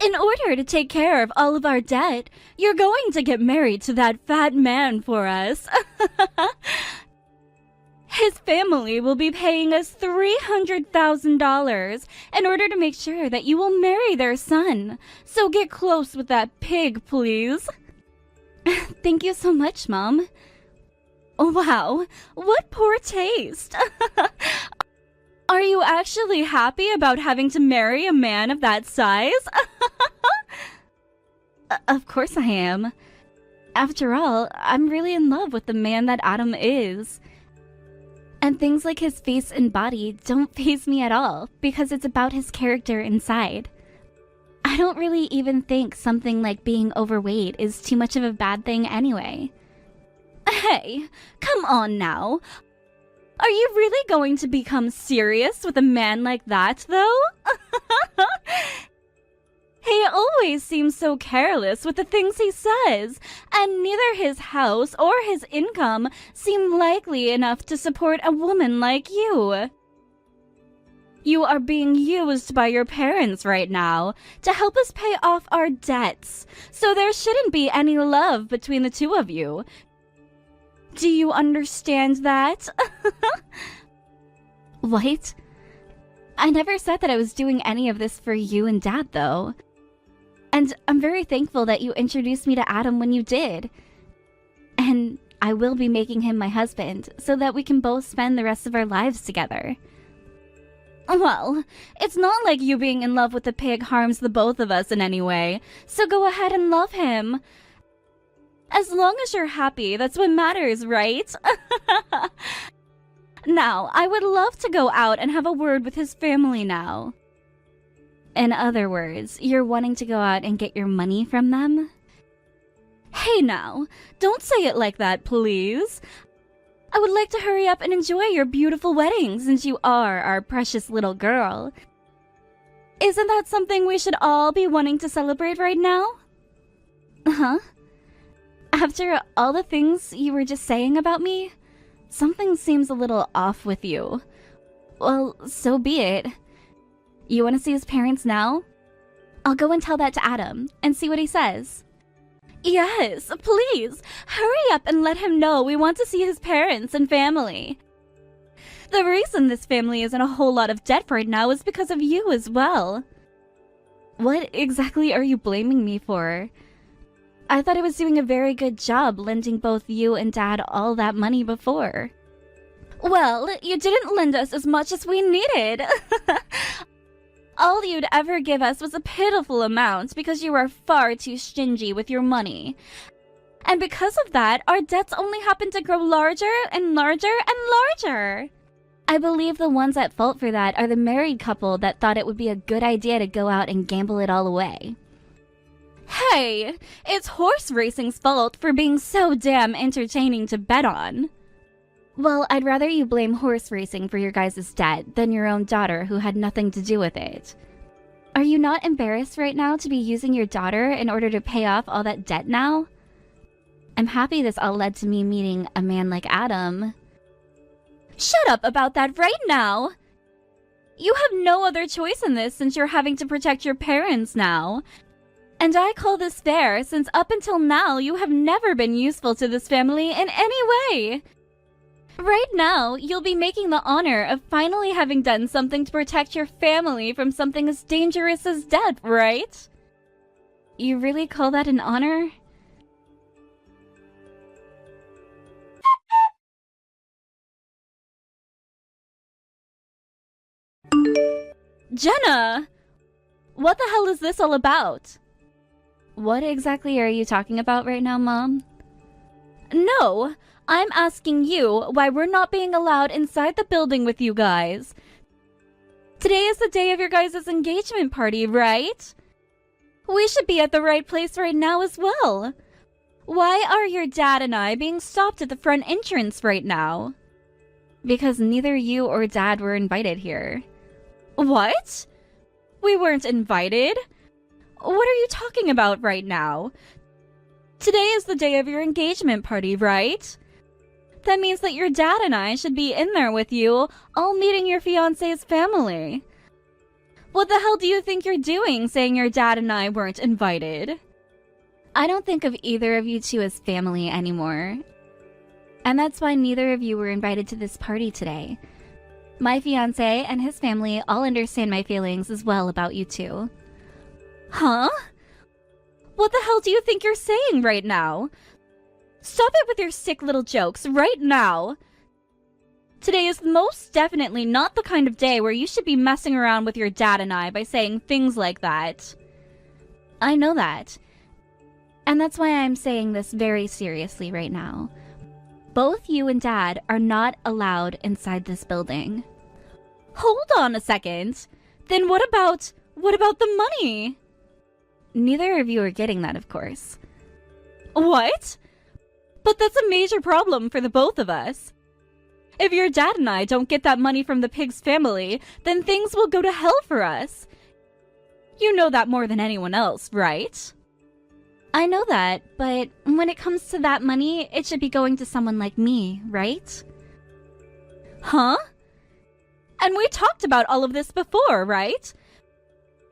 In order to take care of all of our debt, you're going to get married to that fat man for us. His family will be paying us $300,000 in order to make sure that you will marry their son. So get close with that pig, please. Thank you so much, Mom. Wow, what poor taste. Are you actually happy about having to marry a man of that size? Of course I am. After all, I'm really in love with the man that Adam is. And things like his face and body don't faze me at all, because it's about his character inside. I don't really even think something like being overweight is too much of a bad thing anyway. Hey, come on now. Are you really going to become serious with a man like that, though? He always seems so careless with the things he says, and neither his house or his income seem likely enough to support a woman like you. You are being used by your parents right now to help us pay off our debts, so there shouldn't be any love between the two of you. Do you understand that? What? I never said that I was doing any of this for you and Dad, though. And I'm very thankful that you introduced me to Adam when you did. And I will be making him my husband, so that we can both spend the rest of our lives together. Well, it's not like you being in love with the pig harms the both of us in any way, so go ahead and love him. As long as you're happy, that's what matters, right? Now, I would love to go out and have a word with his family now. In other words, you're wanting to go out and get your money from them? Hey now, don't say it like that, please. I would like to hurry up and enjoy your beautiful wedding since you are our precious little girl. Isn't that something we should all be wanting to celebrate right now? Huh? After all the things you were just saying about me, something seems a little off with you. Well, so be it. You want to see his parents now? I'll go and tell that to Adam and see what he says. Yes, please, hurry up and let him know we want to see his parents and family. The reason this family is in a whole lot of debt right now is because of you as well. What exactly are you blaming me for? I thought I was doing a very good job lending both you and Dad all that money before. Well, you didn't lend us as much as we needed. All you'd ever give us was a pitiful amount because you are far too stingy with your money. And because of that, our debts only happen to grow larger and larger and larger. I believe the ones at fault for that are the married couple that thought it would be a good idea to go out and gamble it all away. Hey, it's horse racing's fault for being so damn entertaining to bet on. Well, I'd rather you blame horse racing for your guys' debt than your own daughter who had nothing to do with it. Are you not embarrassed right now to be using your daughter in order to pay off all that debt now? I'm happy this all led to me meeting a man like Adam. Shut up about that right now! You have no other choice in this since you're having to protect your parents now. And I call this fair since up until now you have never been useful to this family in any way. Right now, you'll be making the honor of finally having done something to protect your family from something as dangerous as death, right? You really call that an honor? Jenna! What the hell is this all about? What exactly are you talking about right now, Mom? No! I'm asking you why we're not being allowed inside the building with you guys. Today is the day of your guys' engagement party, right? We should be at the right place right now as well. Why are your dad and I being stopped at the front entrance right now? Because neither you or Dad were invited here. What? We weren't invited? What are you talking about right now? Today is the day of your engagement party, right? That means that your dad and I should be in there with you, all meeting your fiancé's family. What the hell do you think you're doing saying your dad and I weren't invited? I don't think of either of you two as family anymore. And that's why neither of you were invited to this party today. My fiancé and his family all understand my feelings as well about you two. Huh? What the hell do you think you're saying right now? Stop it with your sick little jokes right now. Today is most definitely not the kind of day where you should be messing around with your dad and I by saying things like that. I know that. And that's why I'm saying this very seriously right now. Both you and Dad are not allowed inside this building. Hold on a second. Then what about the money? Neither of you are getting that, of course. What? But that's a major problem for the both of us. If your dad and I don't get that money from the pig's family, then things will go to hell for us. You know that more than anyone else, right? I know that, but when it comes to that money, it should be going to someone like me, right? Huh? And we talked about all of this before, right?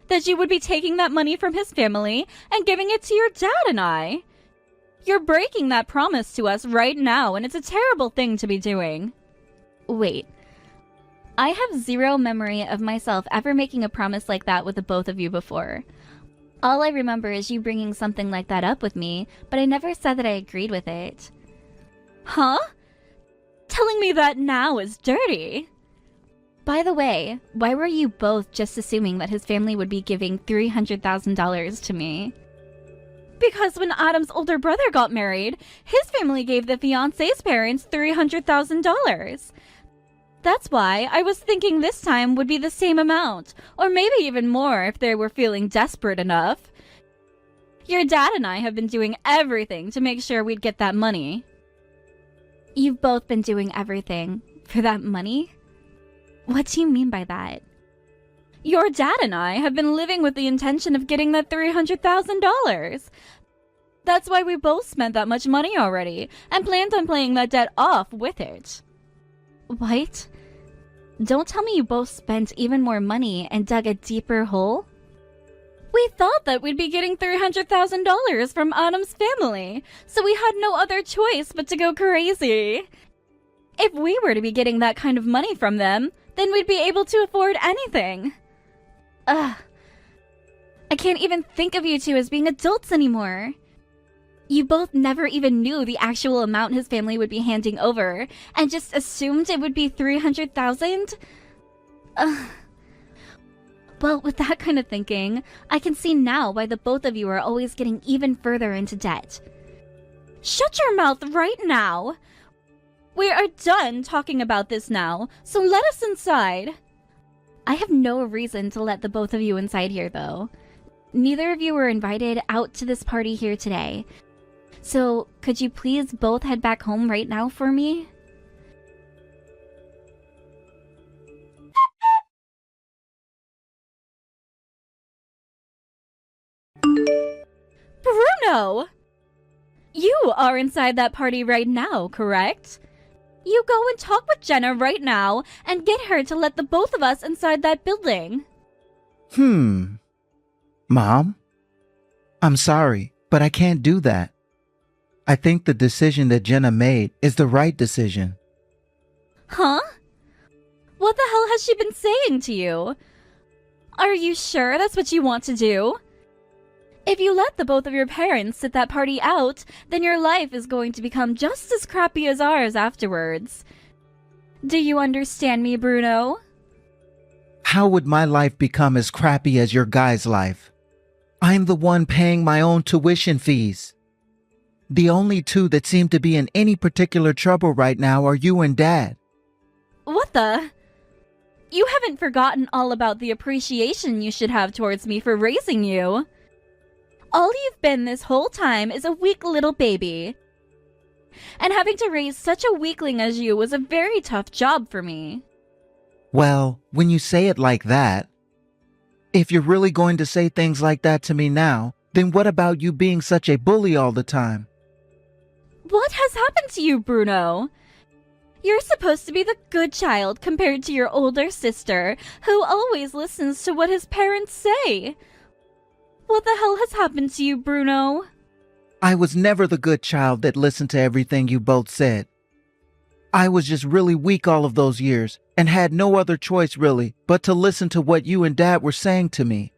That you would be taking that money from his family and giving it to your dad and I. You're breaking that promise to us right now, and it's a terrible thing to be doing. Wait. I have zero memory of myself ever making a promise like that with the both of you before. All I remember is you bringing something like that up with me, but I never said that I agreed with it. Huh? Telling me that now is dirty. By the way, why were you both just assuming that his family would be giving $300,000 to me? Because when Adam's older brother got married, his family gave the fiancé's parents $300,000. That's why I was thinking this time would be the same amount, or maybe even more if they were feeling desperate enough. Your dad and I have been doing everything to make sure we'd get that money. You've both been doing everything for that money? What do you mean by that? Your dad and I have been living with the intention of getting that $300,000. That's why we both spent that much money already, and planned on paying that debt off with it. What? Don't tell me you both spent even more money and dug a deeper hole? We thought that we'd be getting $300,000 from Adam's family, so we had no other choice but to go crazy. If we were to be getting that kind of money from them, then we'd be able to afford anything. Ugh. I can't even think of you two as being adults anymore. You both never even knew the actual amount his family would be handing over, and just assumed it would be $300,000? Well, with that kind of thinking, I can see now why the both of you are always getting even further into debt. Shut your mouth right now! We are done talking about this now, so let us inside. I have no reason to let the both of you inside here, though. Neither of you were invited out to this party here today. So, could you please both head back home right now for me? Bruno! You are inside that party right now, correct? You go and talk with Jenna right now and get her to let the both of us inside that building. Mom? I'm sorry, but I can't do that. I think the decision that Jenna made is the right decision. Huh? What the hell has she been saying to you? Are you sure that's what you want to do? If you let the both of your parents sit that party out, then your life is going to become just as crappy as ours afterwards. Do you understand me, Bruno? How would my life become as crappy as your guy's life? I'm the one paying my own tuition fees. The only two that seem to be in any particular trouble right now are you and Dad. What the? You haven't forgotten all about the appreciation you should have towards me for raising you. All you've been this whole time is a weak little baby. And having to raise such a weakling as you was a very tough job for me. Well, when you say it like that, if you're really going to say things like that to me now, then what about you being such a bully all the time? What has happened to you, Bruno? You're supposed to be the good child compared to your older sister, who always listens to what his parents say. What the hell has happened to you, Bruno? I was never the good child that listened to everything you both said. I was just really weak all of those years and had no other choice really but to listen to what you and Dad were saying to me.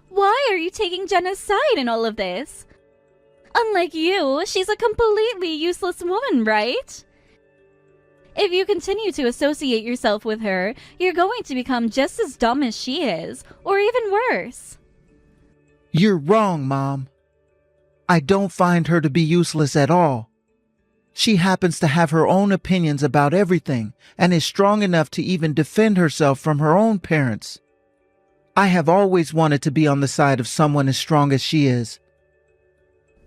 Why are you taking Jenna's side in all of this? Unlike you, she's a completely useless woman, right? If you continue to associate yourself with her, you're going to become just as dumb as she is, or even worse. You're wrong, Mom. I don't find her to be useless at all. She happens to have her own opinions about everything and is strong enough to even defend herself from her own parents. I have always wanted to be on the side of someone as strong as she is.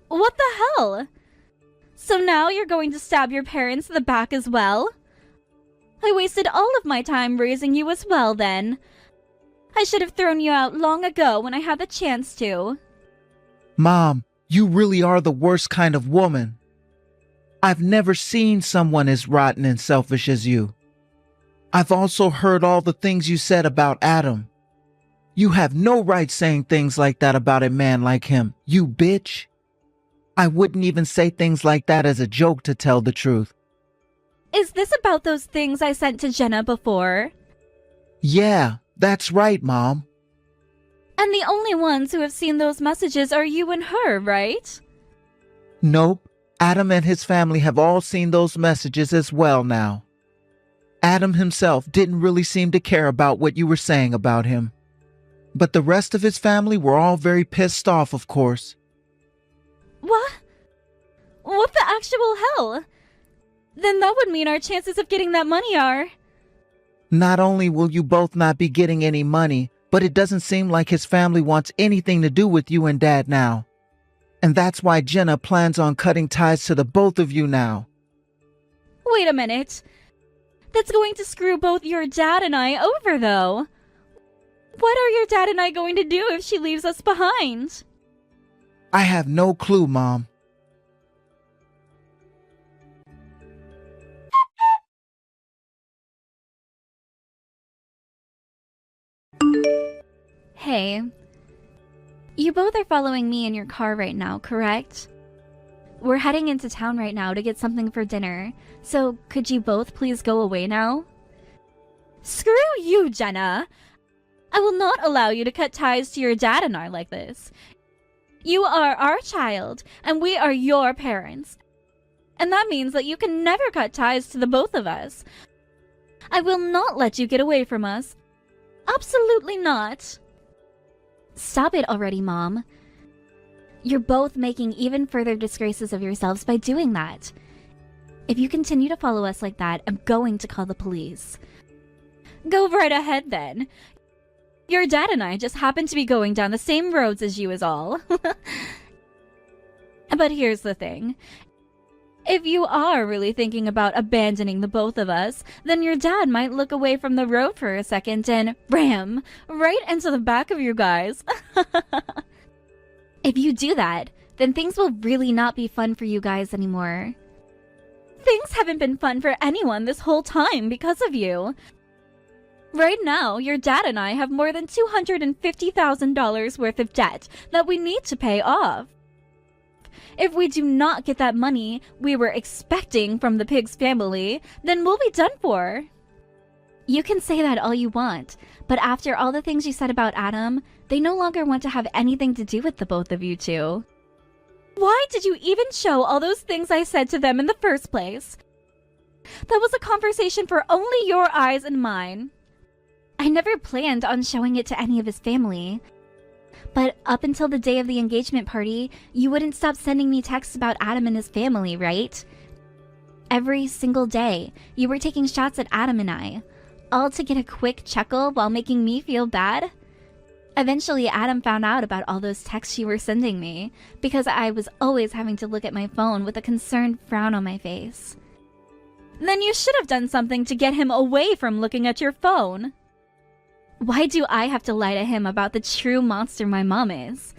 What the hell? So now you're going to stab your parents in the back as well? I wasted all of my time raising you as well then. I should have thrown you out long ago when I had the chance to. Mom, you really are the worst kind of woman. I've never seen someone as rotten and selfish as you. I've also heard all the things you said about Adam. You have no right saying things like that about a man like him, you bitch. I wouldn't even say things like that as a joke, to tell the truth. Is this about those things I sent to Jenna before? Yeah, that's right, Mom. And the only ones who have seen those messages are you and her, right? Nope. Adam and his family have all seen those messages as well now. Adam himself didn't really seem to care about what you were saying about him. But the rest of his family were all very pissed off, of course. What? What the actual hell? Then that would mean our chances of getting that money are... Not only will you both not be getting any money, but it doesn't seem like his family wants anything to do with you and Dad now. And that's why Jenna plans on cutting ties to the both of you now. Wait a minute. That's going to screw both your dad and I over, though. What are your dad and I going to do if she leaves us behind? I have no clue, Mom. Hey. You both are following me in your car right now, correct? We're heading into town right now to get something for dinner, so could you both please go away now? Screw you, Jenna! I will not allow you to cut ties to your dad and I like this. You are our child, and we are your parents. And that means that you can never cut ties to the both of us. I will not let you get away from us. Absolutely not. Stop it already, Mom. You're both making even further disgraces of yourselves by doing that. If you continue to follow us like that, I'm going to call the police. Go right ahead, then. Your dad and I just happen to be going down the same roads as you is all. But here's the thing. If you are really thinking about abandoning the both of us, then your dad might look away from the road for a second and ram right into the back of you guys. If you do that, then things will really not be fun for you guys anymore. Things haven't been fun for anyone this whole time because of you. Right now, your dad and I have more than $250,000 worth of debt that we need to pay off. If we do not get that money we were expecting from the pig's family, then we'll be done for. You can say that all you want, but after all the things you said about Adam, they no longer want to have anything to do with the both of you two. Why did you even show all those things I said to them in the first place? That was a conversation for only your eyes and mine. I never planned on showing it to any of his family. But up until the day of the engagement party, you wouldn't stop sending me texts about Adam and his family, right? Every single day, you were taking shots at Adam and I, all to get a quick chuckle while making me feel bad. Eventually, Adam found out about all those texts you were sending me, because I was always having to look at my phone with a concerned frown on my face. Then you should have done something to get him away from looking at your phone. Why do I have to lie to him about the true monster my mom is?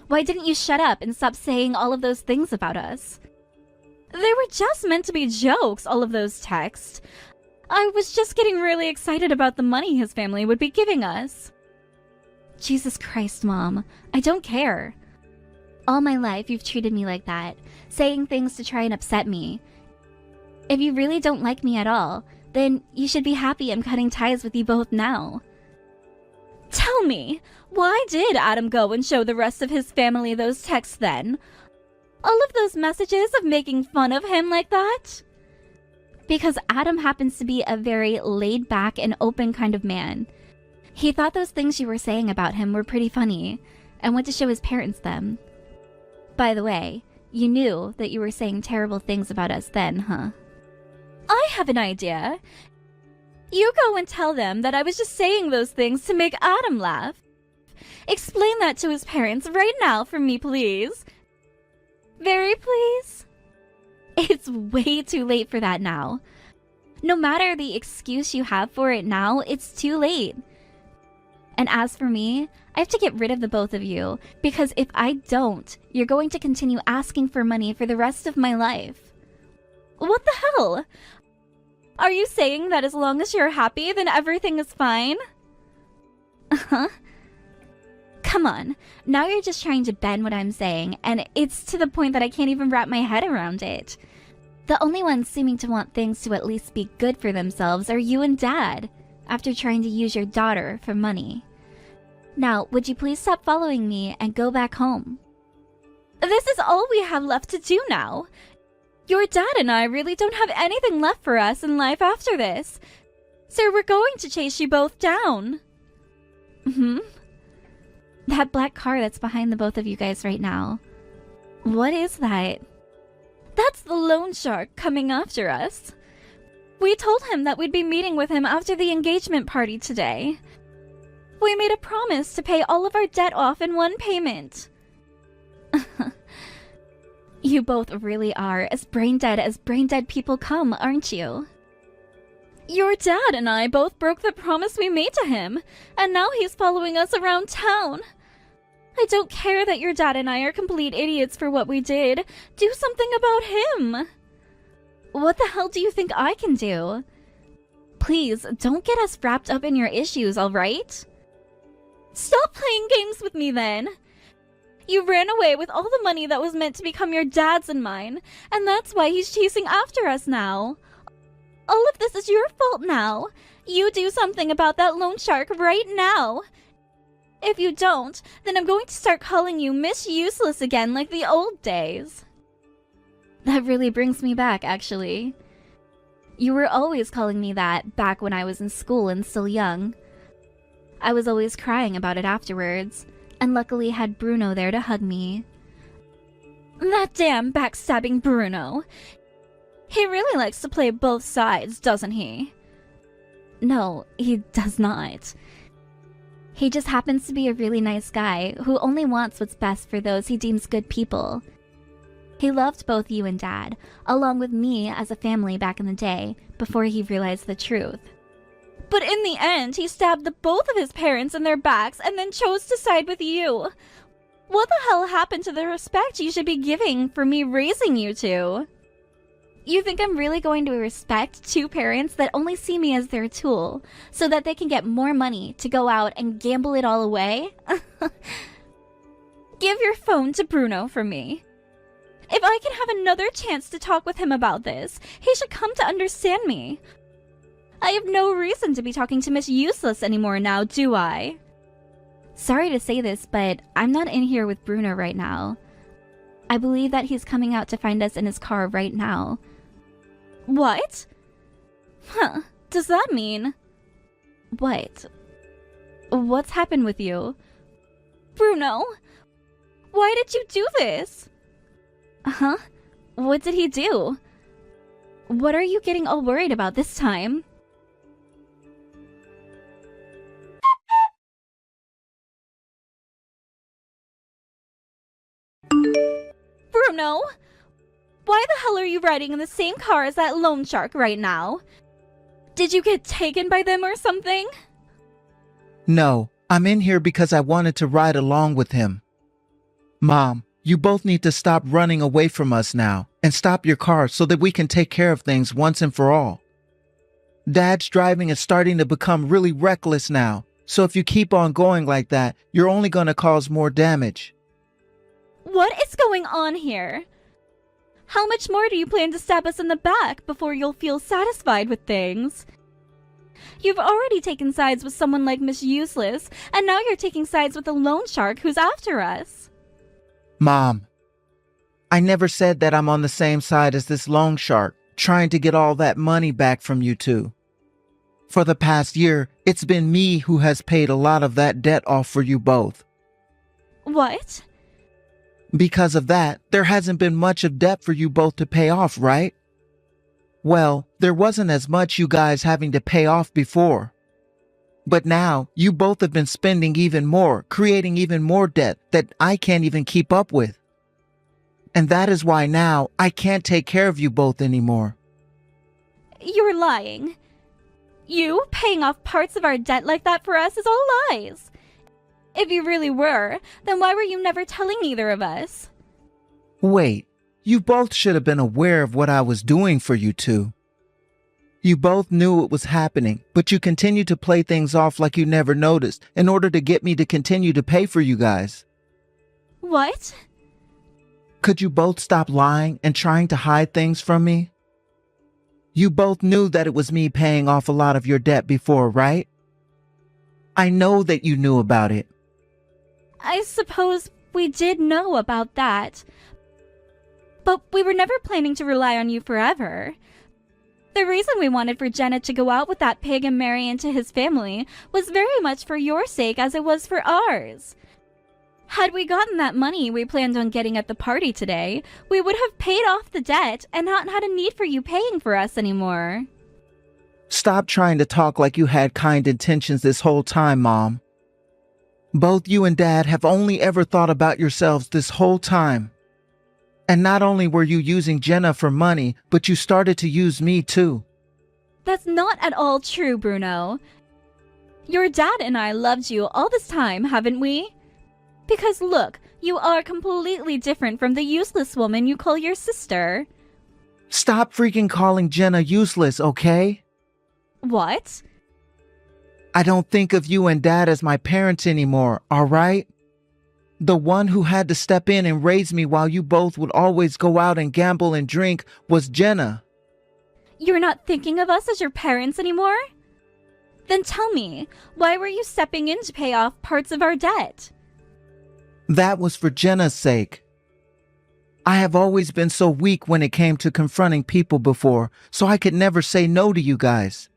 Why didn't you shut up and stop saying all of those things about us? They were just meant to be jokes, all of those texts. I was just getting really excited about the money his family would be giving us. Jesus Christ, Mom. I don't care. All my life, you've treated me like that, saying things to try and upset me. If you really don't like me at all, then you should be happy I'm cutting ties with you both now. Tell me, why did Adam go and show the rest of his family those texts then? All of those messages of making fun of him like that? Because Adam happens to be a very laid-back and open kind of man. He thought those things you were saying about him were pretty funny, and went to show his parents them. By the way, you knew that you were saying terrible things about us then, huh? I have an idea. You go and tell them that I was just saying those things to make Adam laugh. Explain that to his parents right now for me, please. Very please? It's way too late for that now. No matter the excuse you have for it now, it's too late. And as for me, I have to get rid of the both of you, because if I don't, you're going to continue asking for money for the rest of my life. What the hell? Are you saying that as long as you're happy, then everything is fine? Uh-huh. Come on, now you're just trying to bend what I'm saying, and it's to the point that I can't even wrap my head around it. The only ones seeming to want things to at least be good for themselves are you and Dad, after trying to use your daughter for money. Now, would you please stop following me and go back home? This is all we have left to do now. Your dad and I really don't have anything left for us in life after this, so we're going to chase you both down. That black car that's behind the both of you guys right now. What is that? That's the loan shark coming after us. We told him that we'd be meeting with him after the engagement party today. We made a promise to pay all of our debt off in one payment. You both really are as brain dead people come, aren't you? Your dad and I both broke the promise we made to him, and now he's following us around town. I don't care that your dad and I are complete idiots for what we did. Do something about him. What the hell do you think I can do? Please, don't get us wrapped up in your issues, alright? Stop playing games with me then. You ran away with all the money that was meant to become your dad's and mine, and that's why he's chasing after us now. All of this is your fault now. You do something about that loan shark right now. If you don't, then I'm going to start calling you Miss Useless again like the old days. That really brings me back, actually. You were always calling me that back when I was in school and still young. I was always crying about it afterwards, and luckily had Bruno there to hug me. That damn backstabbing Bruno. He really likes to play both sides, doesn't he? No, he does not. He just happens to be a really nice guy who only wants what's best for those he deems good people. He loved both you and Dad, along with me as a family back in the day, before he realized the truth. But in the end, he stabbed the both of his parents in their backs and then chose to side with you. What the hell happened to the respect you should be giving for me raising you two? You think I'm really going to respect two parents that only see me as their tool, so that they can get more money to go out and gamble it all away? Give your phone to Bruno for me. If I can have another chance to talk with him about this, he should come to understand me. I have no reason to be talking to Miss Useless anymore now, do I? Sorry to say this, but I'm not in here with Bruno right now. I believe that he's coming out to find us in his car right now. What? Huh, does that mean? What? What's happened with you? Bruno? Why did you do this? Huh? What did he do? What are you getting all worried about this time? Bruno? Why the hell are you riding in the same car as that loan shark right now? Did you get taken by them or something? No, I'm in here because I wanted to ride along with him. Mom, You both need to stop running away from us now and stop your car so that we can take care of things once and for all. Dad's driving is starting to become really reckless now, so if you keep on going like that, you're only going to cause more damage. What is going on here? How much more do you plan to stab us in the back before you'll feel satisfied with things? You've already taken sides with someone like Miss Useless, and now you're taking sides with a loan shark who's after us. Mom, I never said that I'm on the same side as this loan shark, trying to get all that money back from you two. For the past year, it's been me who has paid a lot of that debt off for you both. What? Because of that, there hasn't been much of debt for you both to pay off, right? Well, there wasn't as much you guys having to pay off before. But now, you both have been spending even more, creating even more debt that I can't even keep up with. And that is why now I can't take care of you both anymore. You're lying. You paying off parts of our debt like that for us is all lies. If you really were, then why were you never telling either of us? Wait, you both should have been aware of what I was doing for you two. You both knew it was happening, but you continued to play things off like you never noticed in order to get me to continue to pay for you guys. What? Could you both stop lying and trying to hide things from me? You both knew that it was me paying off a lot of your debt before, right? I know that you knew about it. I suppose we did know about that. But we were never planning to rely on you forever. The reason we wanted for Jenna to go out with that pig and marry into his family was very much for your sake as it was for ours. Had we gotten that money we planned on getting at the party today, we would have paid off the debt and not had a need for you paying for us anymore. Stop trying to talk like you had kind intentions this whole time, Mom. Both you and Dad have only ever thought about yourselves this whole time. And not only were you using Jenna for money, but you started to use me too. That's not at all true, Bruno. Your dad and I loved you all this time, haven't we? Because look, you are completely different from the useless woman you call your sister. Stop freaking calling Jenna useless, okay? What? I don't think of you and Dad as my parents anymore, alright? The one who had to step in and raise me while you both would always go out and gamble and drink was Jenna. You're not thinking of us as your parents anymore? Then tell me, why were you stepping in to pay off parts of our debt? That was for Jenna's sake. I have always been so weak when it came to confronting people before, so I could never say no to you guys.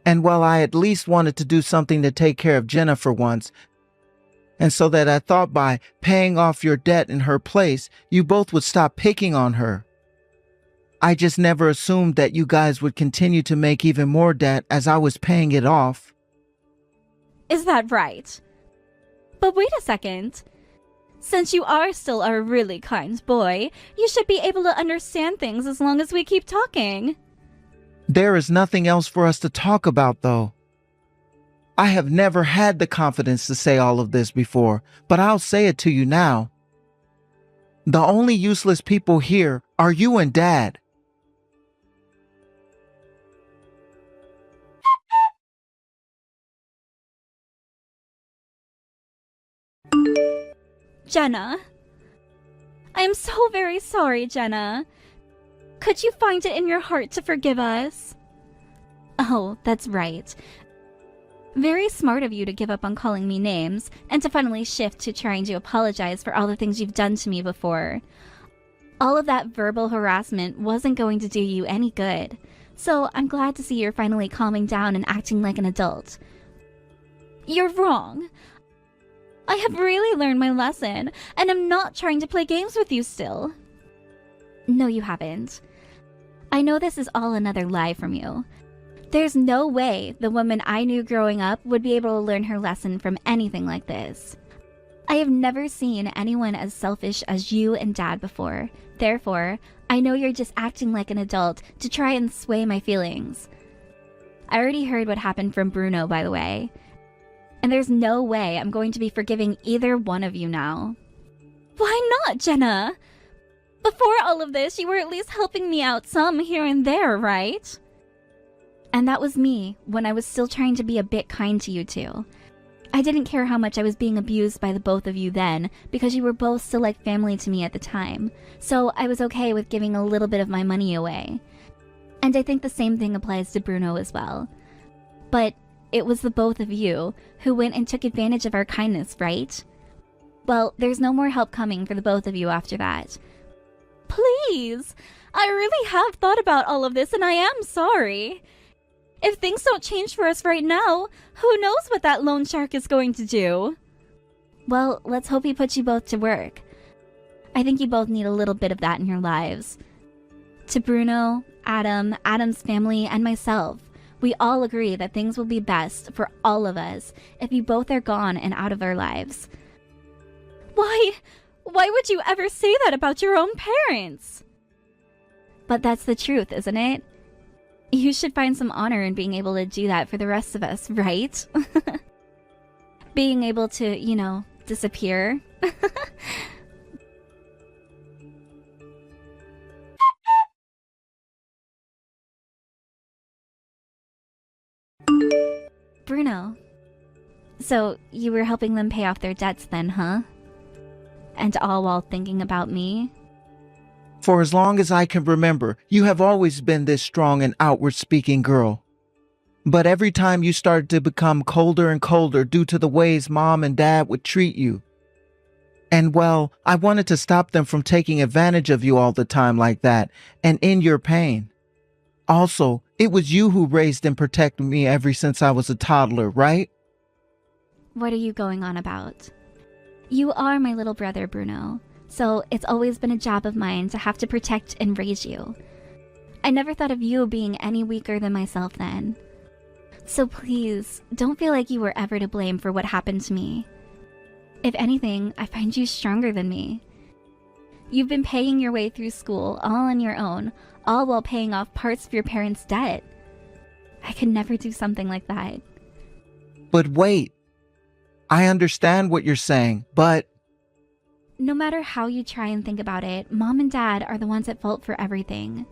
And while I at least wanted to do something to take care of Jenna for once, and so that I thought by paying off your debt in her place, you both would stop picking on her. I just never assumed that you guys would continue to make even more debt as I was paying it off. Is that right? But wait a second. Since you are still a really kind boy, you should be able to understand things as long as we keep talking. There is nothing else for us to talk about, though. I have never had the confidence to say all of this before, but I'll say it to you now. The only useless people here are you and Dad. Jenna. I am so very sorry, Jenna. Could you find it in your heart to forgive us? Oh, that's right. Very smart of you to give up on calling me names, and to finally shift to trying to apologize for all the things you've done to me before. All of that verbal harassment wasn't going to do you any good, so I'm glad to see you're finally calming down and acting like an adult. You're wrong. I have really learned my lesson, and I'm not trying to play games with you still. No, you haven't. I know this is all another lie from you. There's no way the woman I knew growing up would be able to learn her lesson from anything like this. I have never seen anyone as selfish as you and Dad before. Therefore, I know you're just acting like an adult to try and sway my feelings. I already heard what happened from Bruno, by the way. And there's no way I'm going to be forgiving either one of you now. Why not, Jenna? Before all of this, you were at least helping me out some here and there, right? And that was me, when I was still trying to be a bit kind to you two. I didn't care how much I was being abused by the both of you then, because you were both still like family to me at the time, so I was okay with giving a little bit of my money away. And I think the same thing applies to Bruno as well. But it was the both of you who went and took advantage of our kindness, right? Well, there's no more help coming for the both of you after that. Please! I really have thought about all of this and I am sorry. If things don't change for us right now, who knows what that loan shark is going to do? Well, let's hope he puts you both to work. I think you both need a little bit of that in your lives. To Bruno, Adam, Adam's family, and myself, we all agree that things will be best for all of us if you both are gone and out of our lives. Why would you ever say that about your own parents? But that's the truth, isn't it? You should find some honor in being able to do that for the rest of us, right? Being able to, you know, disappear. Bruno. So, you were helping them pay off their debts then, huh? And all while thinking about me? For as long as I can remember, you have always been this strong and outward-speaking girl. But every time you started to become colder and colder due to the ways Mom and Dad would treat you. And well, I wanted to stop them from taking advantage of you all the time like that, and in your pain. Also, it was you who raised and protected me ever since I was a toddler, right? What are you going on about? You are my little brother, Bruno. So it's always been a job of mine to have to protect and raise you. I never thought of you being any weaker than myself then. So please, don't feel like you were ever to blame for what happened to me. If anything, I find you stronger than me. You've been paying your way through school all on your own, all while paying off parts of your parents' debt. I could never do something like that. But wait. I understand what you're saying, but... No matter how you try and think about it, Mom and Dad are the ones at fault for everything.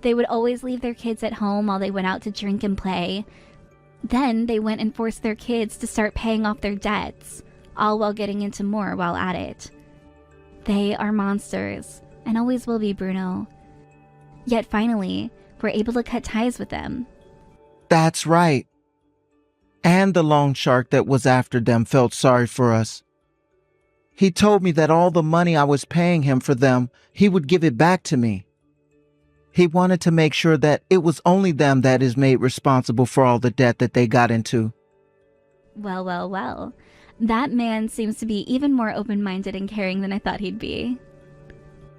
They would always leave their kids at home while they went out to drink and play. Then they went and forced their kids to start paying off their debts, all while getting into more while at it. They are monsters, and always will be, Bruno. Yet finally, we're able to cut ties with them. That's right. And the loan shark that was after them felt sorry for us. He told me that all the money I was paying him for them, he would give it back to me. He wanted to make sure that it was only them that is made responsible for all the debt that they got into. Well, well, well. That man seems to be even more open-minded and caring than I thought he'd be.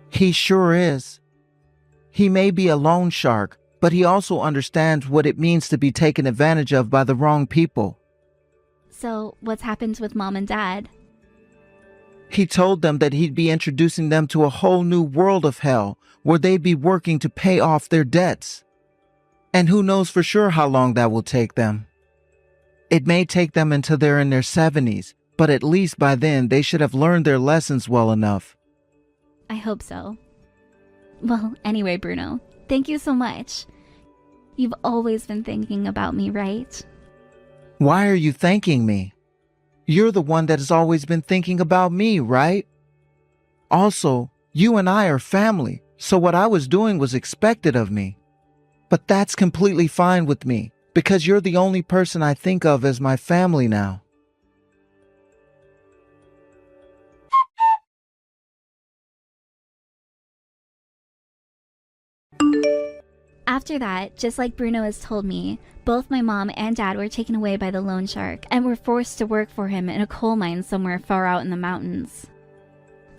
He sure is. He may be a loan shark, but he also understands what it means to be taken advantage of by the wrong people. So, what's happened with Mom and Dad? He told them that he'd be introducing them to a whole new world of hell, where they'd be working to pay off their debts. And who knows for sure how long that will take them. It may take them until they're in their 70s, but at least by then they should have learned their lessons well enough. I hope so. Well, anyway, Bruno, thank you so much. You've always been thinking about me, right? Why are you thanking me? You're the one that has always been thinking about me, right? Also, you and I are family, so what I was doing was expected of me. But that's completely fine with me, because you're the only person I think of as my family now. After that, just like Bruno has told me, both my mom and dad were taken away by the loan shark and were forced to work for him in a coal mine somewhere far out in the mountains.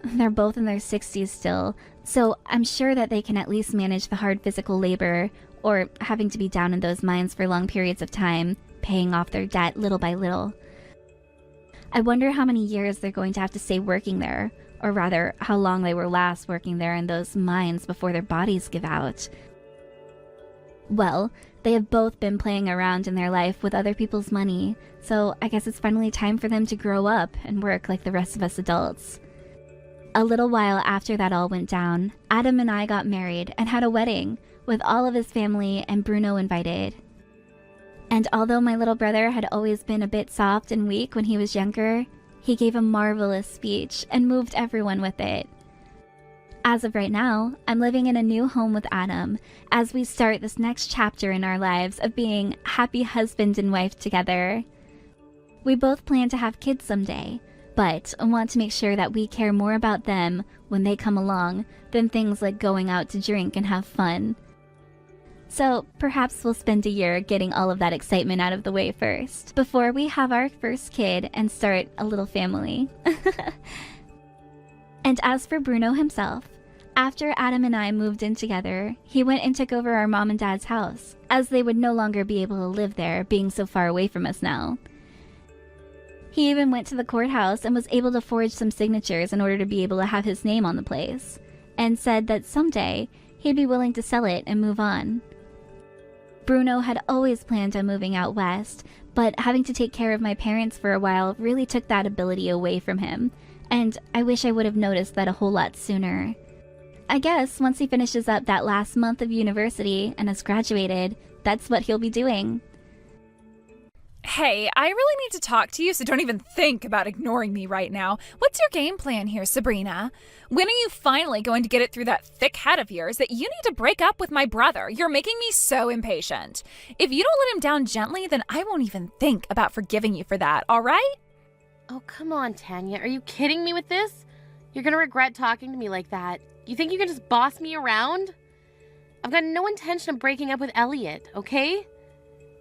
They're both in their 60s still, so I'm sure that they can at least manage the hard physical labor, or having to be down in those mines for long periods of time, paying off their debt little by little. I wonder how many years they're going to have to stay working there, or rather, how long they will last working there in those mines before their bodies give out. Well, they have both been playing around in their life with other people's money, so I guess it's finally time for them to grow up and work like the rest of us adults. A little while after that all went down, Adam and I got married and had a wedding with all of his family and Bruno invited. And although my little brother had always been a bit soft and weak when he was younger, he gave a marvelous speech and moved everyone with it. As of right now, I'm living in a new home with Adam as we start this next chapter in our lives of being happy husband and wife together. We both plan to have kids someday, but want to make sure that we care more about them when they come along than things like going out to drink and have fun. So perhaps we'll spend a year getting all of that excitement out of the way first, before we have our first kid and start a little family. And as for Bruno himself, after Adam and I moved in together, he went and took over our mom and dad's house, as they would no longer be able to live there, being so far away from us now. He even went to the courthouse and was able to forge some signatures in order to be able to have his name on the place, and said that someday he'd be willing to sell it and move on. Bruno had always planned on moving out west, but having to take care of my parents for a while really took that ability away from him, and I wish I would have noticed that a whole lot sooner. I guess once he finishes up that last month of university and has graduated, that's what he'll be doing. Hey, I really need to talk to you, so don't even think about ignoring me right now. What's your game plan here, Sabrina? When are you finally going to get it through that thick head of yours that you need to break up with my brother? You're making me so impatient. If you don't let him down gently, then I won't even think about forgiving you for that, all right? Oh, come on, Tanya. Are you kidding me with this? You're gonna regret talking to me like that. You think you can just boss me around? I've got no intention of breaking up with Elliot, okay?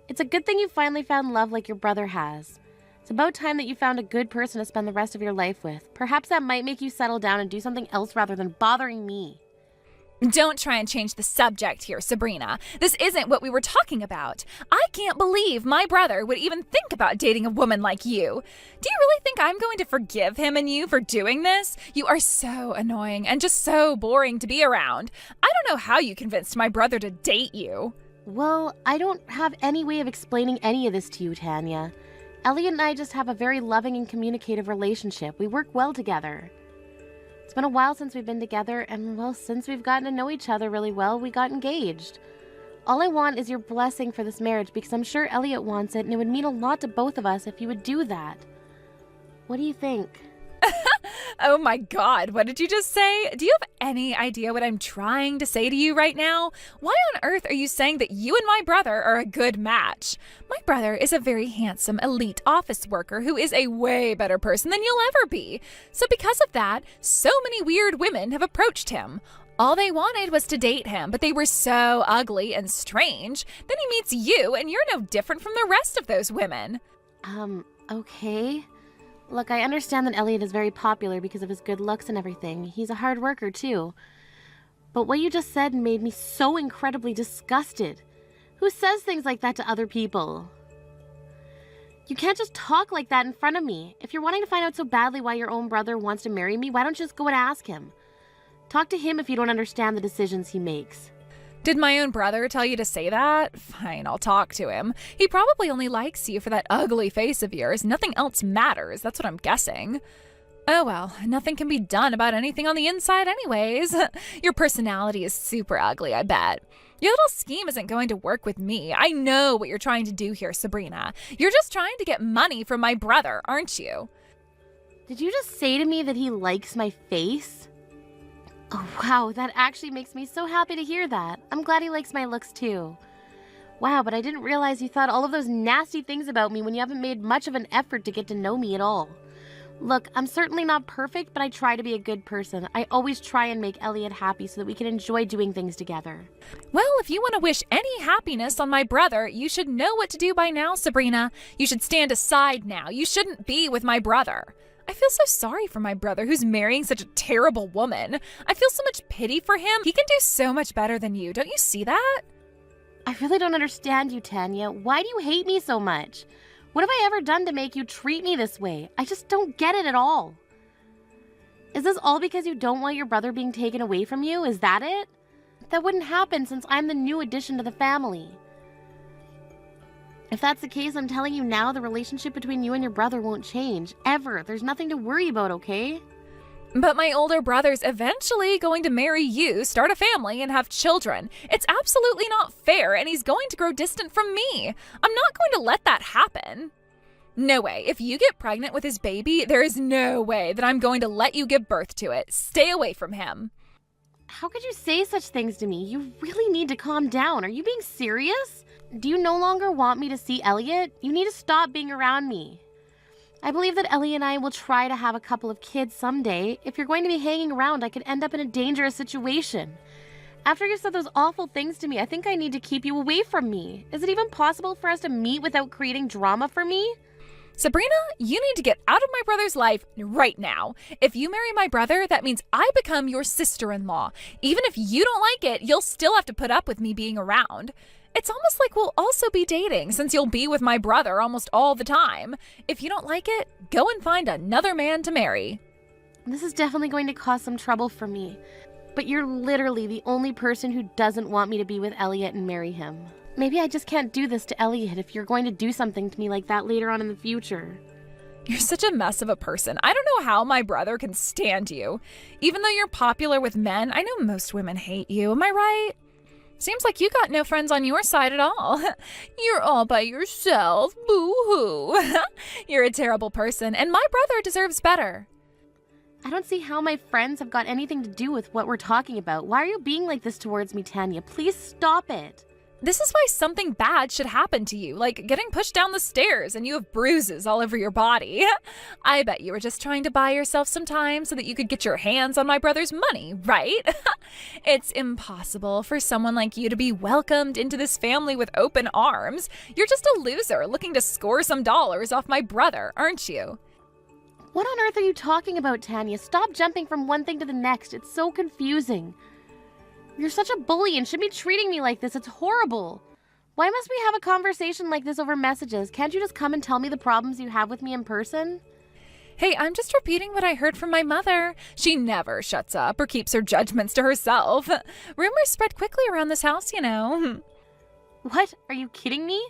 It's a good thing you finally found love like your brother has. It's about time that you found a good person to spend the rest of your life with. Perhaps that might make you settle down and do something else rather than bothering me. Don't try and change the subject here, Sabrina. This isn't what we were talking about. I can't believe my brother would even think about dating a woman like you. Do you really think I'm going to forgive him and you for doing this? You are so annoying and just so boring to be around. I don't know how you convinced my brother to date you. Well, I don't have any way of explaining any of this to you, Tanya. Elliot and I just have a very loving and communicative relationship. We work well together. It's been a while since we've been together, and well, since we've gotten to know each other really well, we got engaged. All I want is your blessing for this marriage because I'm sure Elliot wants it, and it would mean a lot to both of us if you would do that. What do you think? Oh my God, what did you just say? Do you have any idea what I'm trying to say to you right now? Why on earth are you saying that you and my brother are a good match? My brother is a very handsome, elite office worker who is a way better person than you'll ever be. So because of that, so many weird women have approached him. All they wanted was to date him, but they were so ugly and strange. Then he meets you, and you're no different from the rest of those women. Okay. Look, I understand that Elliot is very popular because of his good looks and everything. He's a hard worker, too. But what you just said made me so incredibly disgusted. Who says things like that to other people? You can't just talk like that in front of me. If you're wanting to find out so badly why your own brother wants to marry me, why don't you just go and ask him? Talk to him if you don't understand the decisions he makes. Did my own brother tell you to say that? Fine, I'll talk to him. He probably only likes you for that ugly face of yours. Nothing else matters, that's what I'm guessing. Oh well, nothing can be done about anything on the inside anyways. Your personality is super ugly, I bet. Your little scheme isn't going to work with me. I know what you're trying to do here, Sabrina. You're just trying to get money from my brother, aren't you? Did you just say to me that he likes my face? Oh, wow, that actually makes me so happy to hear that. I'm glad he likes my looks too. Wow, but I didn't realize you thought all of those nasty things about me when you haven't made much of an effort to get to know me at all. Look, I'm certainly not perfect, but I try to be a good person. I always try and make Elliot happy so that we can enjoy doing things together. Well, if you want to wish any happiness on my brother, you should know what to do by now, Sabrina. You should stand aside now. You shouldn't be with my brother. I feel so sorry for my brother who's marrying such a terrible woman. I feel so much pity for him. He can do so much better than you. Don't you see that? I really don't understand you, Tanya. Why do you hate me so much? What have I ever done to make you treat me this way? I just don't get it at all. Is this all because you don't want your brother being taken away from you? Is that it? That wouldn't happen since I'm the new addition to the family. If that's the case, I'm telling you now, the relationship between you and your brother won't change. Ever. There's nothing to worry about, okay? But my older brother's eventually going to marry you, start a family, and have children. It's absolutely not fair, and he's going to grow distant from me. I'm not going to let that happen. No way. If you get pregnant with his baby, there is no way that I'm going to let you give birth to it. Stay away from him. How could you say such things to me? You really need to calm down. Are you being serious? Do you no longer want me to see Elliot? You need to stop being around me. I believe that Ellie and I will try to have a couple of kids someday. If you're going to be hanging around, I could end up in a dangerous situation. After you said those awful things to me, I think I need to keep you away from me. Is it even possible for us to meet without creating drama for me? Sabrina, you need to get out of my brother's life right now. If you marry my brother, that means I become your sister-in-law. Even if you don't like it, you'll still have to put up with me being around. It's almost like we'll also be dating, since you'll be with my brother almost all the time. If you don't like it, go and find another man to marry. This is definitely going to cause some trouble for me. But you're literally the only person who doesn't want me to be with Elliot and marry him. Maybe I just can't do this to Elliot if you're going to do something to me like that later on in the future. You're such a mess of a person. I don't know how my brother can stand you. Even though you're popular with men, I know most women hate you. Am I right? Seems like you got no friends on your side at all. You're all by yourself. Boo-hoo. You're a terrible person, and my brother deserves better. I don't see how my friends have got anything to do with what we're talking about. Why are you being like this towards me, Tanya? Please stop it. This is why something bad should happen to you, like getting pushed down the stairs and you have bruises all over your body. I bet you were just trying to buy yourself some time so that you could get your hands on my brother's money, right? It's impossible for someone like you to be welcomed into this family with open arms. You're just a loser looking to score some dollars off my brother, aren't you? What on earth are you talking about, Tanya? Stop jumping from one thing to the next. It's so confusing. You're such a bully and shouldn't be treating me like this. It's horrible. Why must we have a conversation like this over messages? Can't you just come and tell me the problems you have with me in person? Hey, I'm just repeating what I heard from my mother. She never shuts up or keeps her judgments to herself. Rumors spread quickly around this house, you know. What? Are you kidding me?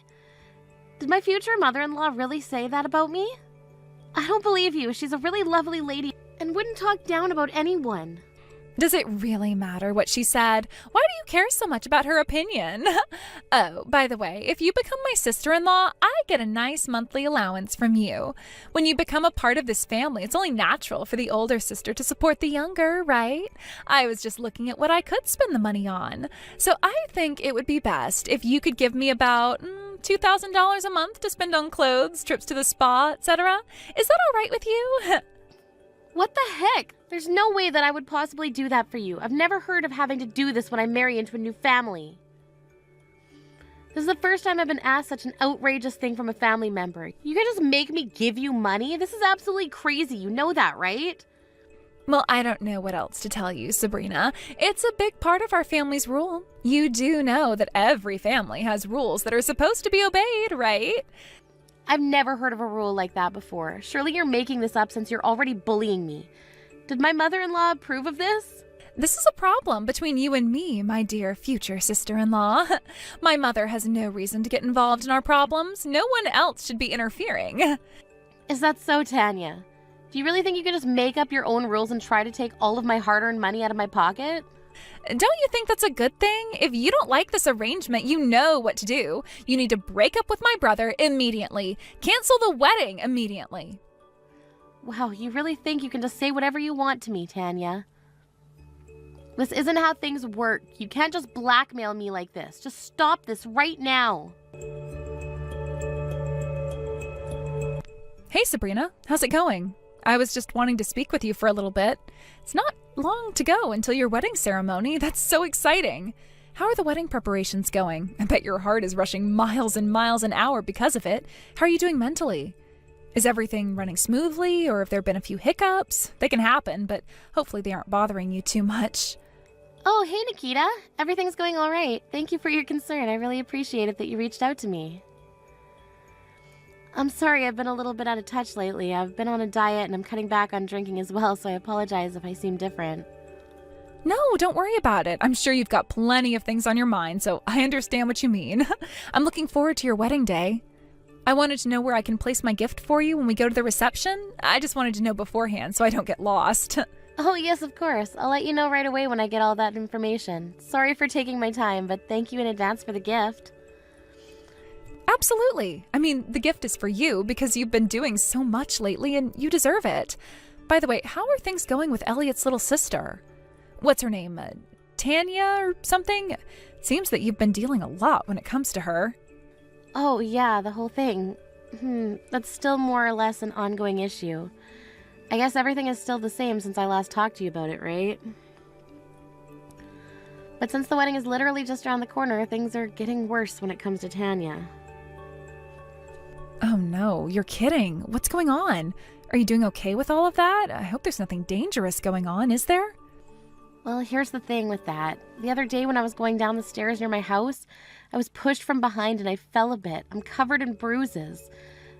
Did my future mother-in-law really say that about me? I don't believe you. She's a really lovely lady and wouldn't talk down about anyone. Does it really matter what she said? Why do you care so much about her opinion? Oh, by the way, if you become my sister-in-law, I get a nice monthly allowance from you. When you become a part of this family, it's only natural for the older sister to support the younger, right? I was just looking at what I could spend the money on. So I think it would be best if you could give me about $2,000 a month to spend on clothes, trips to the spa, etc. Is that all right with you? What the heck? There's no way that I would possibly do that for you. I've never heard of having to do this when I marry into a new family. This is the first time I've been asked such an outrageous thing from a family member. You can just make me give you money? This is absolutely crazy. You know that, right? Well, I don't know what else to tell you, Sabrina. It's a big part of our family's rule. You do know that every family has rules that are supposed to be obeyed, right? I've never heard of a rule like that before. Surely you're making this up since you're already bullying me. Did my mother-in-law approve of this? This is a problem between you and me, my dear future sister-in-law. My mother has no reason to get involved in our problems. No one else should be interfering. Is that so, Tanya? Do you really think you could just make up your own rules and try to take all of my hard-earned money out of my pocket? Don't you think that's a good thing? If you don't like this arrangement, you know what to do. You need to break up with my brother immediately. Cancel the wedding immediately. Wow, you really think you can just say whatever you want to me, Tanya? This isn't how things work. You can't just blackmail me like this. Just stop this right now. Hey, Sabrina. How's it going? I was just wanting to speak with you for a little bit. It's not long to go until your wedding ceremony. That's so exciting. How are the wedding preparations going? I bet your heart is rushing miles and miles an hour because of it. How are you doing mentally? Is everything running smoothly, or have there been a few hiccups? They can happen, but hopefully they aren't bothering you too much. Oh, hey, Nikita. Everything's going all right. Thank you for your concern. I really appreciate it that you reached out to me. I'm sorry, I've been a little bit out of touch lately. I've been on a diet and I'm cutting back on drinking as well, so I apologize if I seem different. No, don't worry about it. I'm sure you've got plenty of things on your mind, so I understand what you mean. I'm looking forward to your wedding day. I wanted to know where I can place my gift for you when we go to the reception. I just wanted to know beforehand so I don't get lost. Oh, yes, of course. I'll let you know right away when I get all that information. Sorry for taking my time, but thank you in advance for the gift. Absolutely. I mean, the gift is for you because you've been doing so much lately and you deserve it. By the way, how are things going with Elliot's little sister? What's her name? Tanya or something? Seems that you've been dealing a lot when it comes to her. Oh, yeah, the whole thing. That's still more or less an ongoing issue. I guess everything is still the same since I last talked to you about it, right? But since the wedding is literally just around the corner, things are getting worse when it comes to Tanya. Oh no, you're kidding. What's going on? Are you doing okay with all of that? I hope there's nothing dangerous going on, is there? Well, here's the thing with that. The other day when I was going down the stairs near my house, I was pushed from behind and I fell a bit. I'm covered in bruises.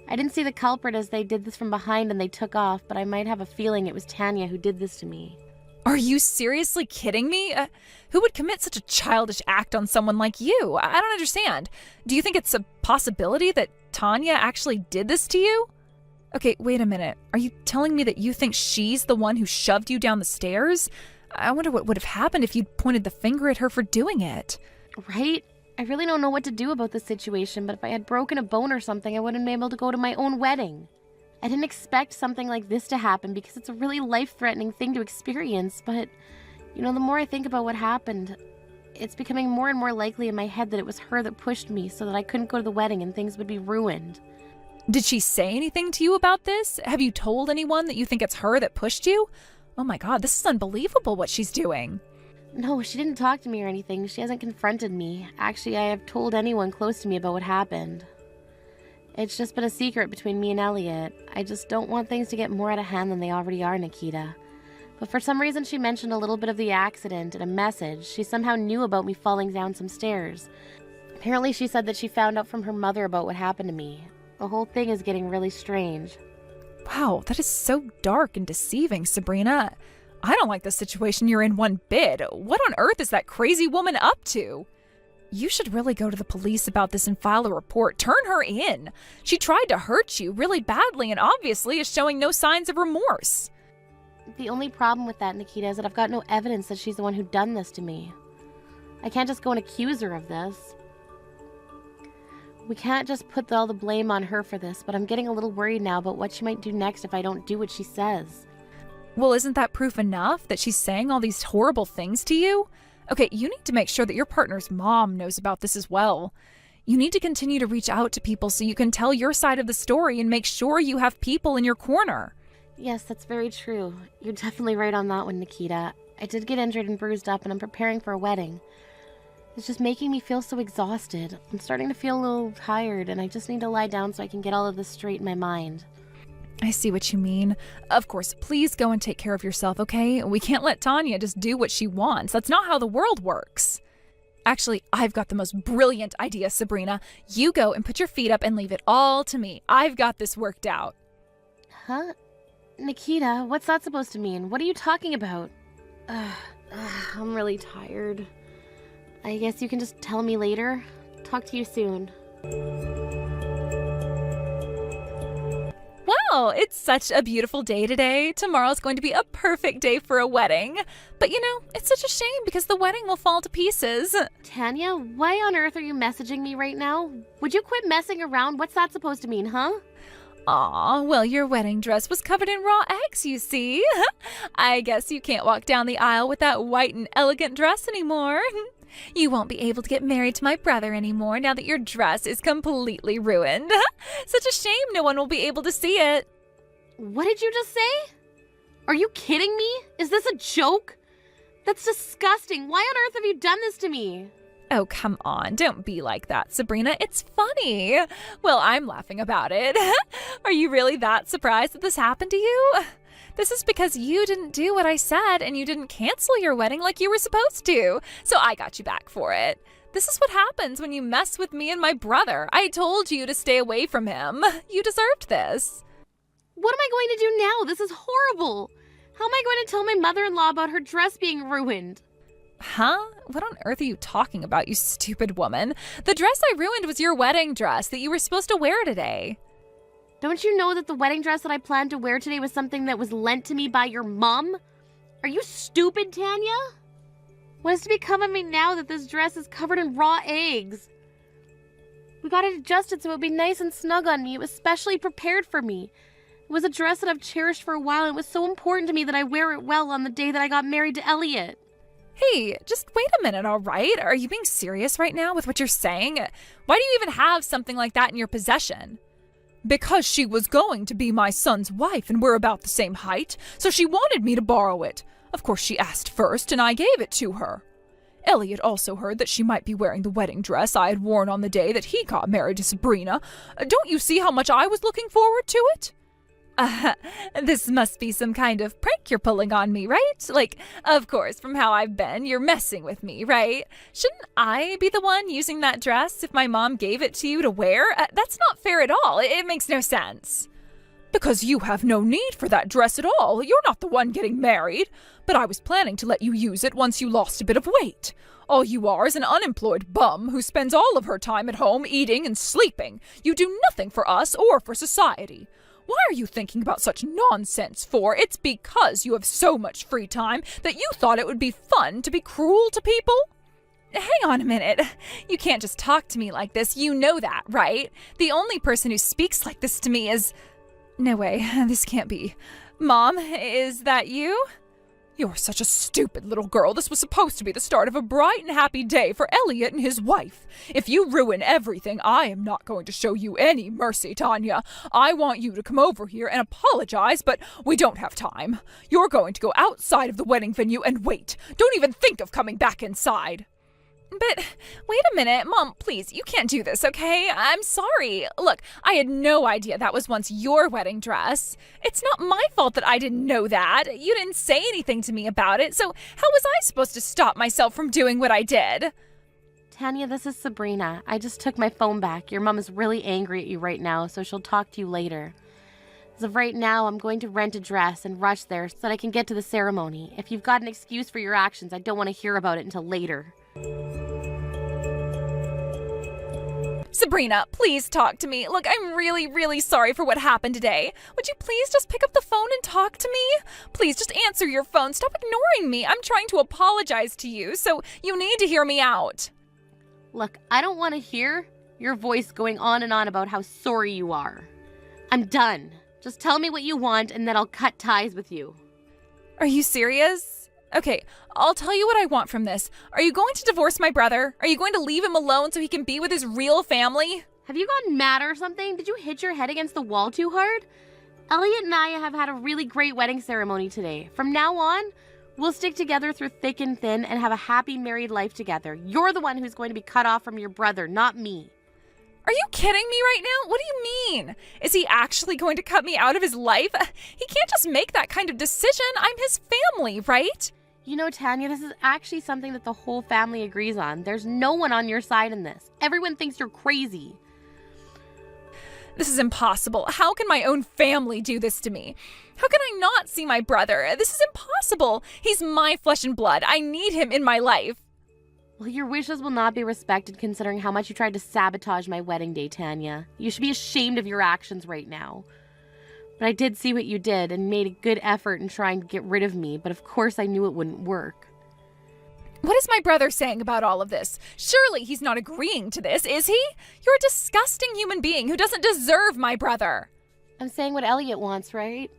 I didn't see the culprit as they did this from behind and they took off, but I might have a feeling it was Tanya who did this to me. Are you seriously kidding me? Who would commit such a childish act on someone like you? I don't understand. Do you think it's a possibility that Tanya actually did this to you? Okay, wait a minute. Are you telling me that you think she's the one who shoved you down the stairs? I wonder what would have happened if you'd pointed the finger at her for doing it. Right? I really don't know what to do about this situation, but if I had broken a bone or something, I wouldn't be able to go to my own wedding. I didn't expect something like this to happen because it's a really life-threatening thing to experience, but, the more I think about what happened, it's becoming more and more likely in my head that it was her that pushed me so that I couldn't go to the wedding and things would be ruined. Did she say anything to you about this? Have you told anyone that you think it's her that pushed you? Oh my god, this is unbelievable what she's doing. No, she didn't talk to me or anything. She hasn't confronted me. Actually, I have told anyone close to me about what happened. It's just been a secret between me and Elliot. I just don't want things to get more out of hand than they already are, Nikita. But for some reason she mentioned a little bit of the accident in a message. She somehow knew about me falling down some stairs. Apparently she said that she found out from her mother about what happened to me. The whole thing is getting really strange. Wow, that is so dark and deceiving, Sabrina. I don't like the situation you're in one bit. What on earth is that crazy woman up to? You should really go to the police about this and file a report. Turn her in. She tried to hurt you really badly and obviously is showing no signs of remorse. The only problem with that, Nikita, is that I've got no evidence that she's the one who done this to me. I can't just go and accuse her of this. We can't just put all the blame on her for this, but I'm getting a little worried now about what she might do next if I don't do what she says. Well, isn't that proof enough that she's saying all these horrible things to you? Okay, you need to make sure that your partner's mom knows about this as well. You need to continue to reach out to people so you can tell your side of the story and make sure you have people in your corner. Yes, that's very true. You're definitely right on that one, Nikita. I did get injured and bruised up, and I'm preparing for a wedding. It's just making me feel so exhausted. I'm starting to feel a little tired, and I just need to lie down so I can get all of this straight in my mind. I see what you mean. Of course, please go and take care of yourself, okay? We can't let Tanya just do what she wants. That's not how the world works. Actually, I've got the most brilliant idea, Sabrina. You go and put your feet up and leave it all to me. I've got this worked out. Huh? Nikita, what's that supposed to mean? What are you talking about? I'm really tired. I guess you can just tell me later. Talk to you soon. Wow, it's such a beautiful day today. Tomorrow's going to be a perfect day for a wedding. But it's such a shame because the wedding will fall to pieces. Tanya, why on earth are you messaging me right now? Would you quit messing around? What's that supposed to mean, huh? Aw, well, your wedding dress was covered in raw eggs, you see. I guess you can't walk down the aisle with that white and elegant dress anymore. You won't be able to get married to my brother anymore now that your dress is completely ruined. Such a shame no one will be able to see it. What did you just say? Are you kidding me? Is this a joke? That's disgusting. Why on earth have you done this to me? Oh, come on. Don't be like that, Sabrina. It's funny. Well, I'm laughing about it. Are you really that surprised that this happened to you? This is because you didn't do what I said and you didn't cancel your wedding like you were supposed to. So I got you back for it. This is what happens when you mess with me and my brother. I told you to stay away from him. You deserved this. What am I going to do now? This is horrible. How am I going to tell my mother-in-law about her dress being ruined? Huh? What on earth are you talking about, you stupid woman? The dress I ruined was your wedding dress that you were supposed to wear today. Don't you know that the wedding dress that I planned to wear today was something that was lent to me by your mom? Are you stupid, Tanya? What is to become of me now that this dress is covered in raw eggs? We got it adjusted so it would be nice and snug on me. It was specially prepared for me. It was a dress that I've cherished for a while, and it was so important to me that I wear it well on the day that I got married to Elliot. Hey, just wait a minute, all right? Are you being serious right now with what you're saying? Why do you even have something like that in your possession? Because she was going to be my son's wife and we're about the same height, so she wanted me to borrow it. Of course, she asked first, and I gave it to her. Elliot also heard that she might be wearing the wedding dress I had worn on the day that he got married to Sabrina. Don't you see how much I was looking forward to it? This must be some kind of prank you're pulling on me, right? Like, of course, from how I've been, you're messing with me, right? Shouldn't I be the one using that dress if my mom gave it to you to wear? That's not fair at all. It makes no sense. Because you have no need for that dress at all. You're not the one getting married. But I was planning to let you use it once you lost a bit of weight. All you are is an unemployed bum who spends all of her time at home eating and sleeping. You do nothing for us or for society. Why are you thinking about such nonsense for? It's because you have so much free time that you thought it would be fun to be cruel to people? Hang on a minute. You can't just talk to me like this. You know that, right? The only person who speaks like this to me is... No way, this can't be. Mom, is that you? You're such a stupid little girl. This was supposed to be the start of a bright and happy day for Elliot and his wife. If you ruin everything, I am not going to show you any mercy, Tanya. I want you to come over here and apologize, but we don't have time. You're going to go outside of the wedding venue and wait. Don't even think of coming back inside. But wait a minute, Mom, please, you can't do this, okay? I'm sorry. Look, I had no idea that was once your wedding dress. It's not my fault that I didn't know that. You didn't say anything to me about it, so how was I supposed to stop myself from doing what I did? Tanya, this is Sabrina. I just took my phone back. Your mom is really angry at you right now, so she'll talk to you later. As of right now, I'm going to rent a dress and rush there so that I can get to the ceremony. If you've got an excuse for your actions, I don't want to hear about it until later. Sabrina, please talk to me. Look, I'm really, really sorry for what happened today. Would you please just pick up the phone and talk to me? Please just answer your phone. Stop ignoring me. I'm trying to apologize to you, so you need to hear me out. Look, I don't want to hear your voice going on and on about how sorry you are. I'm done. Just tell me what you want and then I'll cut ties with you. Are you serious? Okay, I'll tell you what I want from this. Are you going to divorce my brother? Are you going to leave him alone so he can be with his real family? Have you gotten mad or something? Did you hit your head against the wall too hard? Elliot and I have had a really great wedding ceremony today. From now on, we'll stick together through thick and thin and have a happy married life together. You're the one who's going to be cut off from your brother, not me. Are you kidding me right now? What do you mean? Is he actually going to cut me out of his life? He can't just make that kind of decision. I'm his family, right? You know, Tanya, this is actually something that the whole family agrees on. There's no one on your side in this. Everyone thinks you're crazy. This is impossible. How can my own family do this to me? How can I not see my brother? This is impossible. He's my flesh and blood. I need him in my life. Well, your wishes will not be respected considering how much you tried to sabotage my wedding day, Tanya. You should be ashamed of your actions right now. But I did see what you did and made a good effort in trying to get rid of me, but of course I knew it wouldn't work. What is my brother saying about all of this? Surely he's not agreeing to this, is he? You're a disgusting human being who doesn't deserve my brother. I'm saying what Elliot wants, right?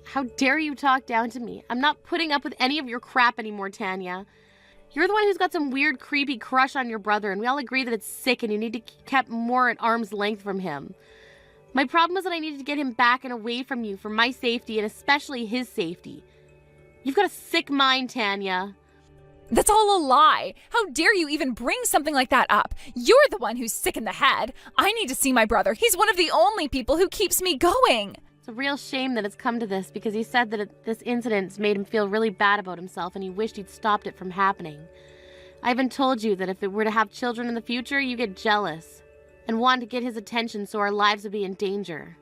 How dare you talk down to me? I'm not putting up with any of your crap anymore, Tanya. You're the one who's got some weird, creepy crush on your brother, and we all agree that it's sick and you need to be kept more at arm's length from him. My problem is that I needed to get him back and away from you for my safety and especially his safety. You've got a sick mind, Tanya. That's all a lie. How dare you even bring something like that up? You're the one who's sick in the head. I need to see my brother. He's one of the only people who keeps me going. It's a real shame that it's come to this because he said that this incident's made him feel really bad about himself and he wished he'd stopped it from happening. I even told you that if it were to have children in the future, you get jealous and want to get his attention so our lives would be in danger.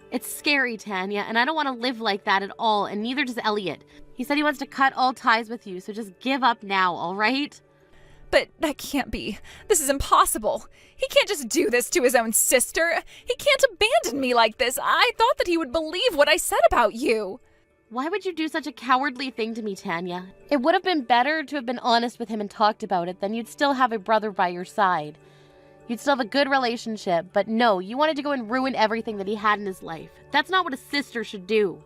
It's scary, Tanya, and I don't want to live like that at all, and neither does Elliot. He said he wants to cut all ties with you, so just give up now, all right? But that can't be. This is impossible. He can't just do this to his own sister. He can't abandon me like this. I thought that he would believe what I said about you. Why would you do such a cowardly thing to me, Tanya? It would have been better to have been honest with him and talked about it, then you'd still have a brother by your side. You'd still have a good relationship, but no, you wanted to go and ruin everything that he had in his life. That's not what a sister should do.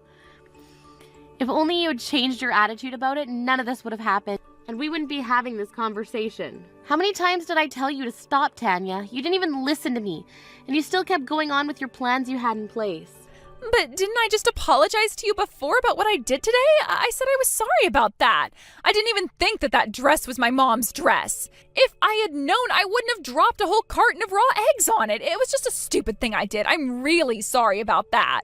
If only you had changed your attitude about it, none of this would have happened, and we wouldn't be having this conversation. How many times did I tell you to stop, Tanya? You didn't even listen to me, and you still kept going on with your plans you had in place. But didn't I just apologize to you before about what I did today? I said I was sorry about that. I didn't even think that that dress was my mom's dress. If I had known, I wouldn't have dropped a whole carton of raw eggs on it. It was just a stupid thing I did. I'm really sorry about that.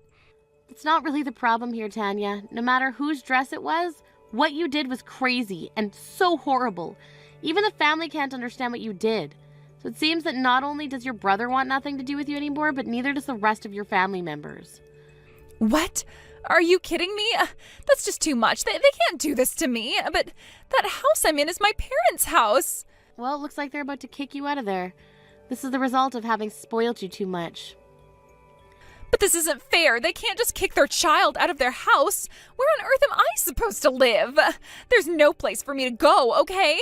It's not really the problem here, Tanya. No matter whose dress it was, what you did was crazy and so horrible. Even the family can't understand what you did. So it seems that not only does your brother want nothing to do with you anymore, but neither does the rest of your family members. What? Are you kidding me? That's just too much. They can't do this to me. But that house I'm in is my parents' house. Well, it looks like they're about to kick you out of there. This is the result of having spoiled you too much. But this isn't fair. They can't just kick their child out of their house. Where on earth am I supposed to live? There's no place for me to go, okay?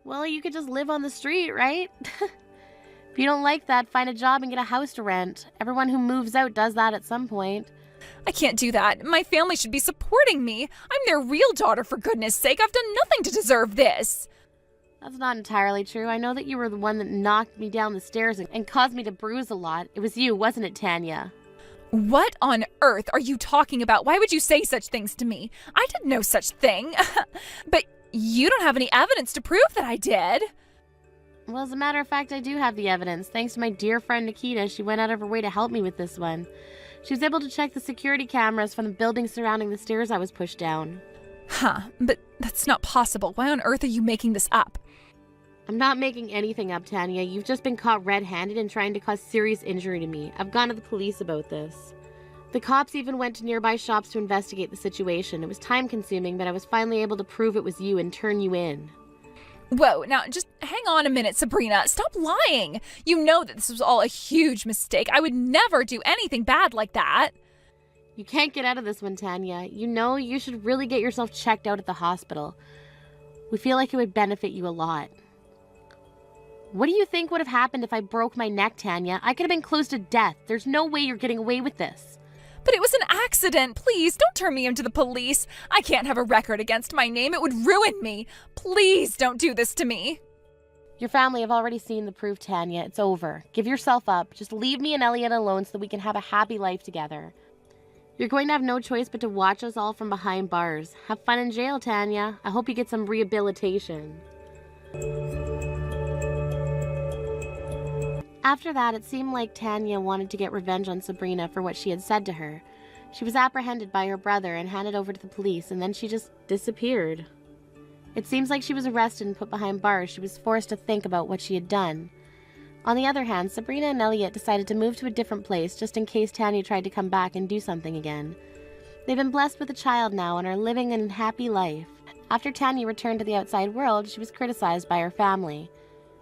Well, you could just live on the street, right? If you don't like that, find a job and get a house to rent. Everyone who moves out does that at some point. I can't do that. My family should be supporting me. I'm their real daughter, for goodness sake. I've done nothing to deserve this. That's not entirely true. I know that you were the one that knocked me down the stairs and caused me to bruise a lot. It was you, wasn't it, Tanya? What on earth are you talking about? Why would you say such things to me? I did no such thing. But you don't have any evidence to prove that I did. Well, as a matter of fact, I do have the evidence. Thanks to my dear friend Nikita, she went out of her way to help me with this one. She was able to check the security cameras from the building surrounding the stairs I was pushed down. Huh, but that's not possible. Why on earth are you making this up? I'm not making anything up, Tanya. You've just been caught red-handed and trying to cause serious injury to me. I've gone to the police about this. The cops even went to nearby shops to investigate the situation. It was time-consuming, but I was finally able to prove it was you and turn you in. Whoa, now just hang on a minute, Sabrina. Stop lying. You know that this was all a huge mistake. I would never do anything bad like that. You can't get out of this one, Tanya. You know you should really get yourself checked out at the hospital. We feel like it would benefit you a lot. What do you think would have happened if I broke my neck, Tanya? I could have been close to death. There's no way you're getting away with this. But it was an accident. Please, don't turn me into the police. I can't have a record against my name. It would ruin me. Please don't do this to me. Your family have already seen the proof, Tanya. It's over. Give yourself up. Just leave me and Elliot alone so that we can have a happy life together. You're going to have no choice but to watch us all from behind bars. Have fun in jail, Tanya. I hope you get some rehabilitation. After that, it seemed like Tanya wanted to get revenge on Sabrina for what she had said to her. She was apprehended by her brother and handed over to the police, and then she just disappeared. It seems like she was arrested and put behind bars. She was forced to think about what she had done. On the other hand, Sabrina and Elliot decided to move to a different place just in case Tanya tried to come back and do something again. They've been blessed with a child now and are living a happy life. After Tanya returned to the outside world, she was criticized by her family.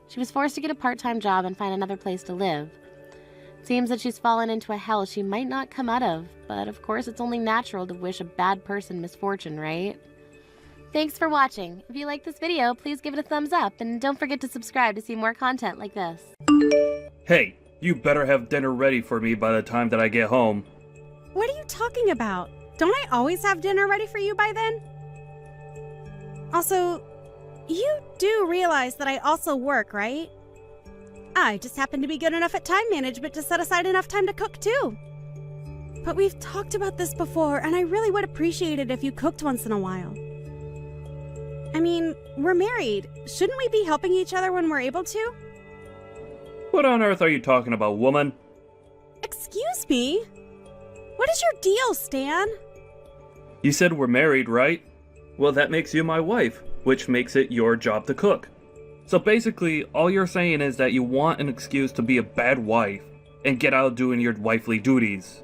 She was forced to get a part-time job and find another place to live. It seems that she's fallen into a hell she might not come out of, but of course it's only natural to wish a bad person misfortune, right? Thanks for watching. If you like this video, please give it a thumbs up, and don't forget to subscribe to see more content like this. Hey, you better have dinner ready for me by the time that I get home. What are you talking about? Don't I always have dinner ready for you by then? Also, you do realize that I also work, right? I just happen to be good enough at time management to set aside enough time to cook too. But we've talked about this before, and I really would appreciate it if you cooked once in a while. I mean, we're married. Shouldn't we be helping each other when we're able to? What on earth are you talking about, woman? Excuse me? What is your deal, Stan? You said we're married, right? Well, that makes you my wife, which makes it your job to cook. So basically, all you're saying is that you want an excuse to be a bad wife and get out doing your wifely duties.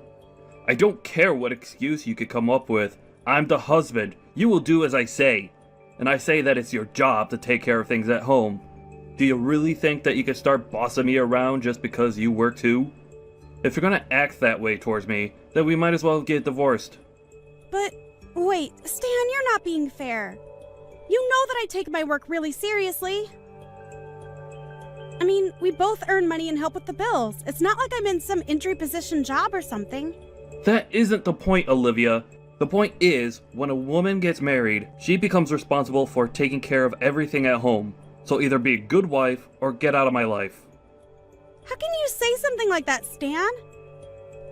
I don't care what excuse you could come up with. I'm the husband. You will do as I say. And I say that it's your job to take care of things at home. Do you really think that you could start bossing me around just because you work too? If you're gonna act that way towards me, then we might as well get divorced. But Wait, Stan, you're not being fair. You know that I take my work really seriously. I mean, we both earn money and help with the bills. It's not like I'm in some entry position job or something. That isn't the point, Olivia. The point is, when a woman gets married, she becomes responsible for taking care of everything at home. So either be a good wife or get out of my life. How can you say something like that, Stan?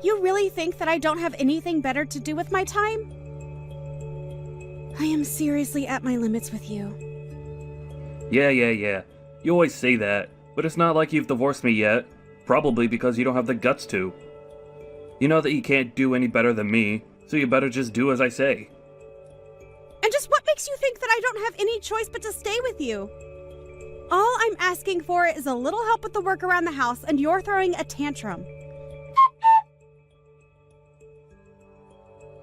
You really think that I don't have anything better to do with my time? I am seriously at my limits with you. Yeah. You always say that, but it's not like you've divorced me yet. Probably because you don't have the guts to. You know that you can't do any better than me, so you better just do as I say. And just what makes you think that I don't have any choice but to stay with you? All I'm asking for is a little help with the work around the house, and you're throwing a tantrum.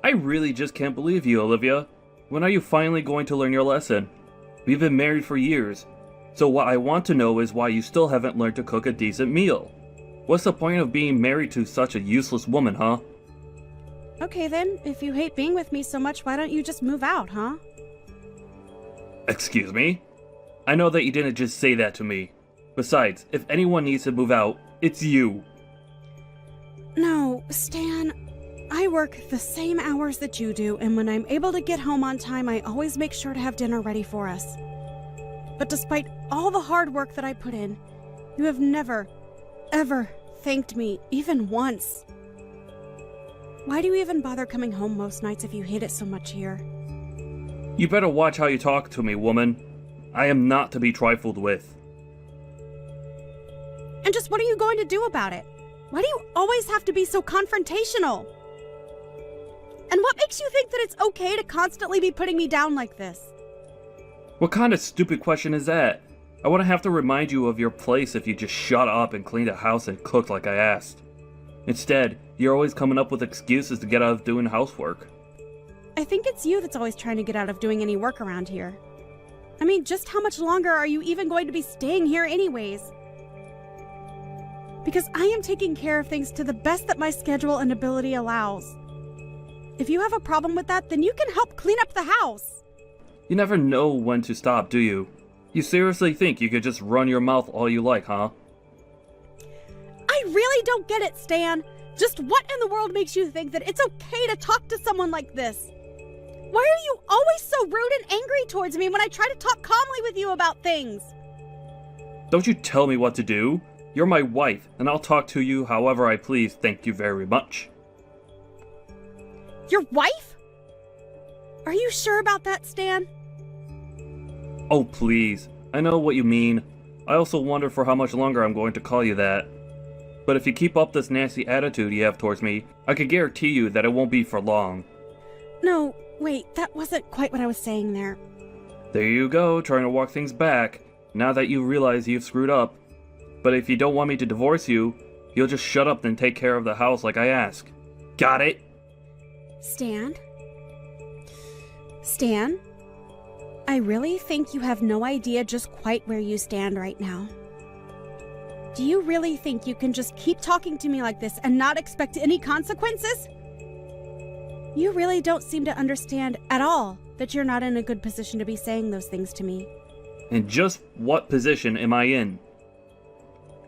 I really just can't believe you, Olivia. When are you finally going to learn your lesson? We've been married for years, so what I want to know is why you still haven't learned to cook a decent meal. What's the point of being married to such a useless woman, huh? Okay then, if you hate being with me so much, why don't you just move out, huh? Excuse me? I know that you didn't just say that to me. Besides, if anyone needs to move out, it's you. No, Stan, I work the same hours that you do, and when I'm able to get home on time, I always make sure to have dinner ready for us. But despite all the hard work that I put in, you have never, ever thanked me, even once. Why do you even bother coming home most nights if you hate it so much here? You better watch how you talk to me, woman. I am not to be trifled with. And just what are you going to do about it? Why do you always have to be so confrontational? And what makes you think that it's okay to constantly be putting me down like this? What kind of stupid question is that? I wouldn't have to remind you of your place if you just shut up and cleaned the house and cooked like I asked. Instead, you're always coming up with excuses to get out of doing housework. I think it's you that's always trying to get out of doing any work around here. I mean, just how much longer are you even going to be staying here anyways? Because I am taking care of things to the best that my schedule and ability allows. If you have a problem with that, then you can help clean up the house. You never know when to stop, do you? You seriously think you could just run your mouth all you like, huh? I really don't get it, Stan. Just what in the world makes you think that it's okay to talk to someone like this? Why are you always so rude and angry towards me when I try to talk calmly with you about things? Don't you tell me what to do. You're my wife, and I'll talk to you however I please, thank you very much. Your wife? Are you sure about that, Stan? Oh, please. I know what you mean. I also wonder for how much longer I'm going to call you that. But if you keep up this nasty attitude you have towards me, I can guarantee you that it won't be for long. No, wait, that wasn't quite what I was saying there. There you go, trying to walk things back, now that you realize you've screwed up. But if you don't want me to divorce you, you'll just shut up and take care of the house like I ask. Got it? Stan? Stan? I really think you have no idea just quite where you stand right now. Do you really think you can just keep talking to me like this and not expect any consequences? You really don't seem to understand at all that you're not in a good position to be saying those things to me. And just what position am I in?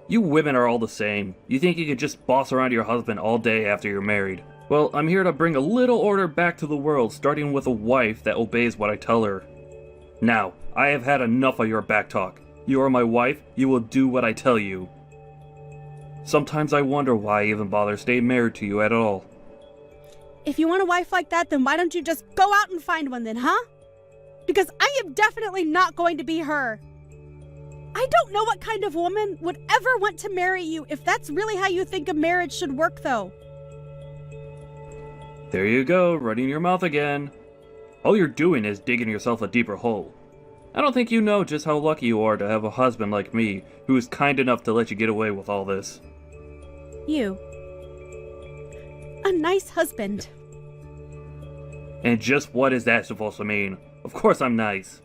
You women are all the same. You think you could just boss around your husband all day after you're married. Well, I'm here to bring a little order back to the world, starting with a wife that obeys what I tell her. Now, I have had enough of your backtalk. You are my wife, you will do what I tell you. Sometimes I wonder why I even bother staying married to you at all. If you want a wife like that, then why don't you just go out and find one then, huh? Because I am definitely not going to be her. I don't know what kind of woman would ever want to marry you if that's really how you think a marriage should work, though. There you go, running your mouth again. All you're doing is digging yourself a deeper hole. I don't think you know just how lucky you are to have a husband like me who is kind enough to let you get away with all this. You. A nice husband. And just what is that supposed to mean? Of course I'm nice.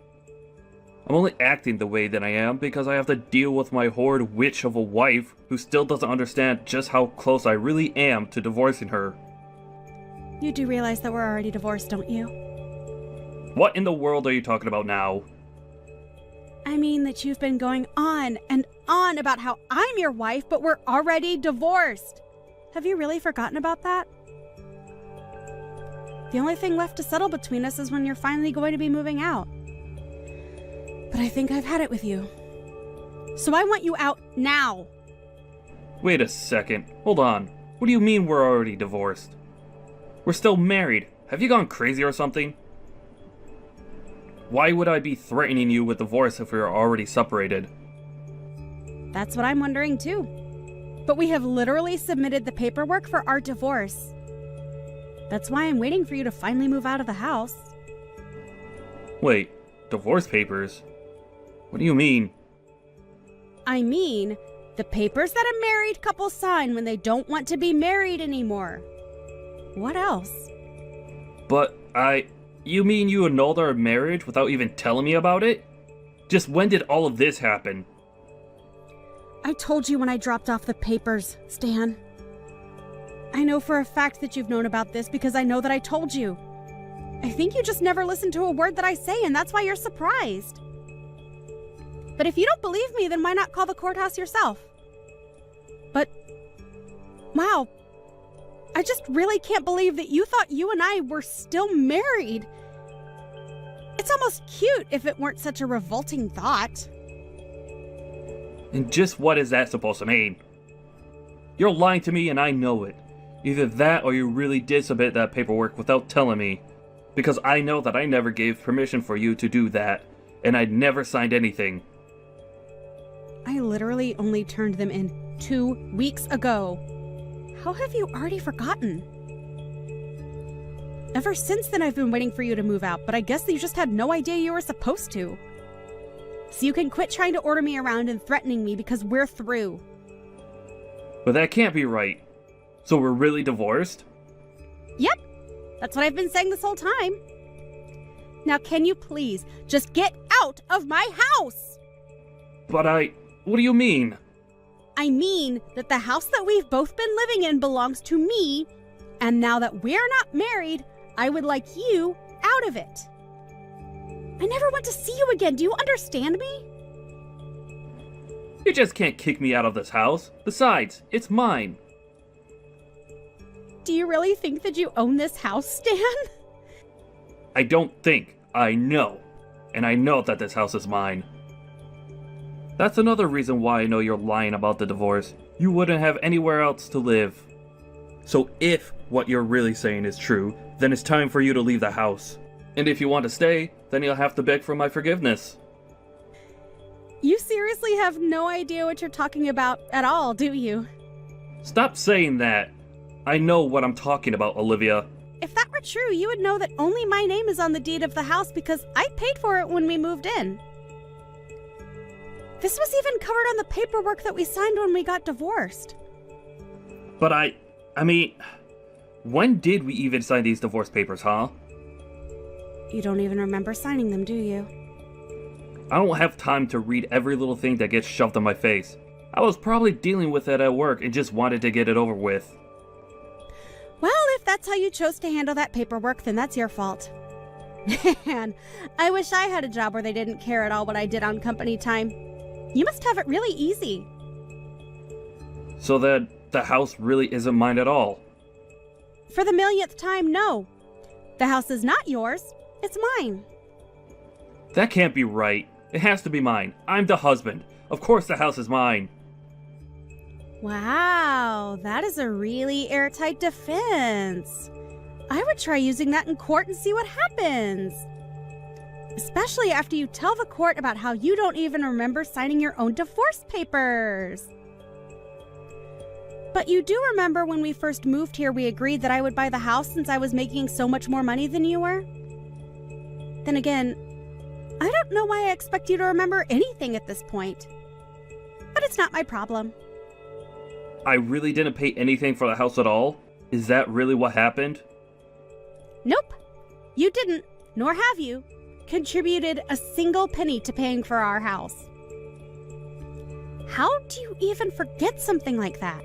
I'm only acting the way that I am because I have to deal with my horrid witch of a wife who still doesn't understand just how close I really am to divorcing her. You do realize that we're already divorced, don't you? What in the world are you talking about now? I mean that you've been going on and on about how I'm your wife, but we're already divorced. Have you really forgotten about that? The only thing left to settle between us is when you're finally going to be moving out. But I think I've had it with you. So I want you out now. Wait a second. Hold on. What do you mean we're already divorced? We're still married. Have you gone crazy or something? Why would I be threatening you with divorce if we are already separated? That's what I'm wondering too. But we have literally submitted the paperwork for our divorce. That's why I'm waiting for you to finally move out of the house. Wait, divorce papers? What do you mean? I mean, the papers that a married couple sign when they don't want to be married anymore. What else? But you mean you annulled our marriage without even telling me about it? Just when did all of this happen? I told you when I dropped off the papers, Stan. I know for a fact that you've known about this because I know that I told you. I think you just never listen to a word that I say, and that's why you're surprised. But if you don't believe me, then why not call the courthouse yourself? But, wow, I just really can't believe that you thought you and I were still married. It's almost cute if it weren't such a revolting thought. And just what is that supposed to mean? You're lying to me and I know it. Either that or you really did submit that paperwork without telling me. Because I know that I never gave permission for you to do that, and I'd never signed anything. I literally only turned them in 2 weeks ago. How have you already forgotten? Ever since then I've been waiting for you to move out, but I guess you just had no idea you were supposed to. So you can quit trying to order me around and threatening me because we're through. But that can't be right. So we're really divorced? Yep, that's what I've been saying this whole time. Now can you please just get out of my house? But what do you mean? I mean that the house that we've both been living in belongs to me, and now that we're not married, I would like you out of it. I never want to see you again. Do you understand me? You just can't kick me out of this house. Besides, it's mine. Do you really think that you own this house, Stan? I don't think. I know. And I know that this house is mine. That's another reason why I know you're lying about the divorce. You wouldn't have anywhere else to live. So if what you're really saying is true, then it's time for you to leave the house. And if you want to stay, then you'll have to beg for my forgiveness. You seriously have no idea what you're talking about at all, do you? Stop saying that. I know what I'm talking about, Olivia. If that were true, you would know that only my name is on the deed of the house because I paid for it when we moved in. This was even covered on the paperwork that we signed when we got divorced. But I mean, when did we even sign these divorce papers, huh? You don't even remember signing them, do you? I don't have time to read every little thing that gets shoved in my face. I was probably dealing with it at work and just wanted to get it over with. Well, if that's how you chose to handle that paperwork, then that's your fault. Man, I wish I had a job where they didn't care at all what I did on company time. You must have it really easy. So that the house really isn't mine at all. For the millionth time, no. The house is not yours. It's mine. That can't be right. It has to be mine. I'm the husband. Of course the house is mine. Wow, that is a really airtight defense. I would try using that in court and see what happens. Especially after you tell the court about how you don't even remember signing your own divorce papers. But you do remember when we first moved here, we agreed that I would buy the house since I was making so much more money than you were? Then again, I don't know why I expect you to remember anything at this point. But it's not my problem. I really didn't pay anything for the house at all? Is that really what happened? Nope. You didn't, nor have you, contributed a single penny to paying for our house. How do you even forget something like that?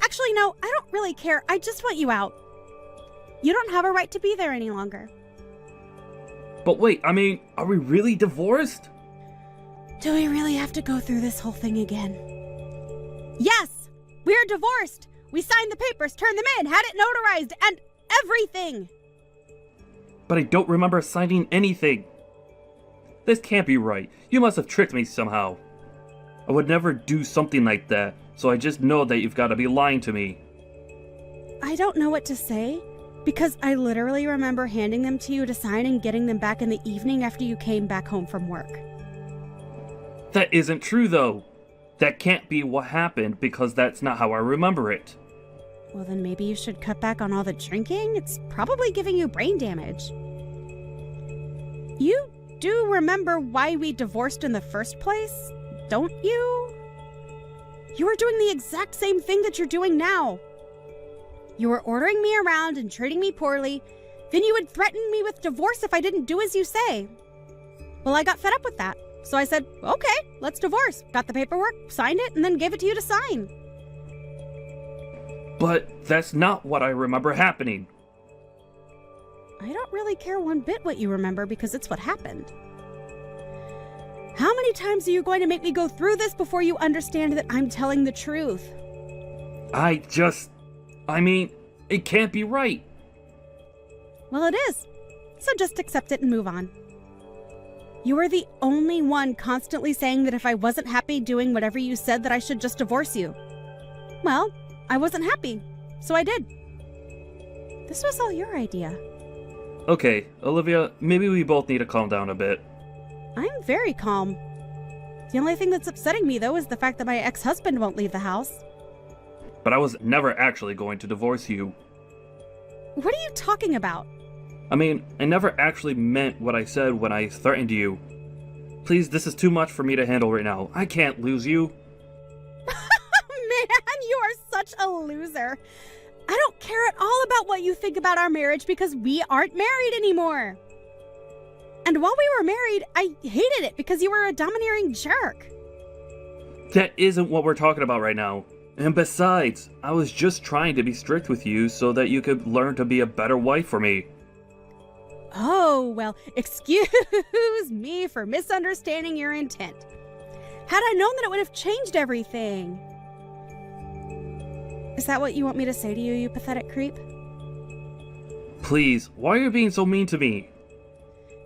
Actually, no, I don't really care. I just want you out. You don't have a right to be there any longer. But wait, I mean, are we really divorced? Do we really have to go through this whole thing again? Yes! We're divorced! We signed the papers, turned them in, had it notarized, and everything! But I don't remember signing anything. This can't be right. You must have tricked me somehow. I would never do something like that, so I just know that you've got to be lying to me. I don't know what to say, because I literally remember handing them to you to sign and getting them back in the evening after you came back home from work. That isn't true, though. That can't be what happened, because that's not how I remember it. Well, then maybe you should cut back on all the drinking? It's probably giving you brain damage. You do remember why we divorced in the first place, don't you? You were doing the exact same thing that you're doing now. You were ordering me around and treating me poorly, then you would threaten me with divorce if I didn't do as you say. Well, I got fed up with that, so I said, okay, let's divorce. Got the paperwork, signed it, and then gave it to you to sign. But that's not what I remember happening. I don't really care one bit what you remember because it's what happened. How many times are you going to make me go through this before you understand that I'm telling the truth? I mean, it can't be right. Well, it is. So just accept it and move on. You were the only one constantly saying that if I wasn't happy doing whatever you said that I should just divorce you. Well, I wasn't happy, so I did. This was all your idea. Okay, Olivia, maybe we both need to calm down a bit. I'm very calm. The only thing that's upsetting me, though, is the fact that my ex-husband won't leave the house. But I was never actually going to divorce you. What are you talking about? I mean, I never actually meant what I said when I threatened you. Please, this is too much for me to handle right now. I can't lose you. Man, you are such a loser. I don't care at all about what you think about our marriage because we aren't married anymore. And while we were married, I hated it because you were a domineering jerk. That isn't what we're talking about right now. And besides, I was just trying to be strict with you so that you could learn to be a better wife for me. Oh, well, excuse me for misunderstanding your intent. Had I known that it would have changed everything. Is that what you want me to say to you, you pathetic creep? Please, why are you being so mean to me?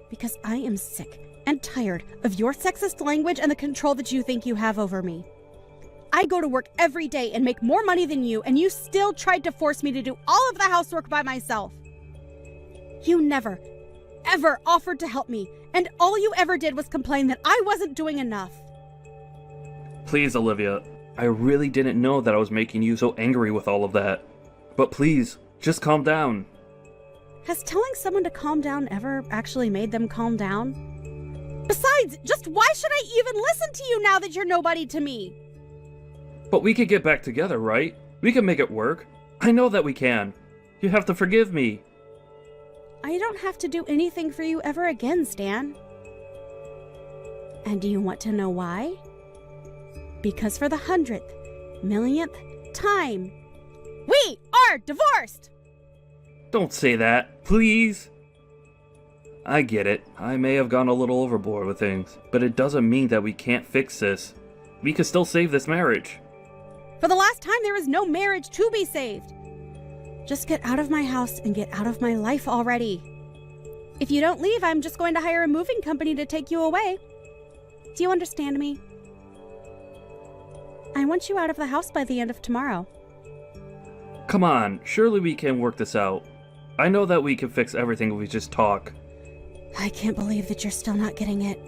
Because I am sick and tired of your sexist language and the control that you think you have over me. I go to work every day and make more money than you, and you still tried to force me to do all of the housework by myself. You never, ever offered to help me, and all you ever did was complain that I wasn't doing enough. Please, Olivia, I really didn't know that I was making you so angry with all of that. But please, just calm down. Has telling someone to calm down ever actually made them calm down? Besides, just why should I even listen to you now that you're nobody to me? But we could get back together, right? We can make it work. I know that we can. You have to forgive me. I don't have to do anything for you ever again, Stan. And do you want to know why? Because for the 100th, millionth time, we are divorced! Don't say that, please. I get it. I may have gone a little overboard with things, but it doesn't mean that we can't fix this. We can still save this marriage. For the last time, there is no marriage to be saved. Just get out of my house and get out of my life already. If you don't leave, I'm just going to hire a moving company to take you away. Do you understand me? I want you out of the house by the end of tomorrow. Come on, surely we can work this out. I know that we can fix everything if we just talk. I can't believe that you're still not getting it.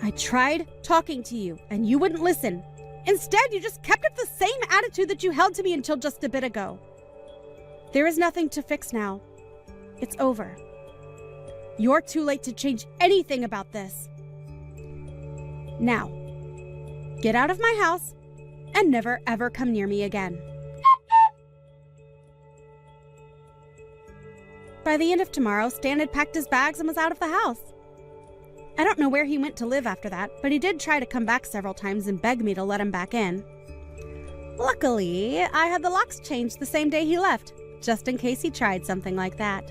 I tried talking to you, and you wouldn't listen. Instead, you just kept up the same attitude that you held to me until just a bit ago. There is nothing to fix now. It's over. You're too late to change anything about this. Now, get out of my house and never ever come near me again. By the end of tomorrow, Stan had packed his bags and was out of the house. I don't know where he went to live after that, but he did try to come back several times and beg me to let him back in. Luckily, I had the locks changed the same day he left, just in case he tried something like that.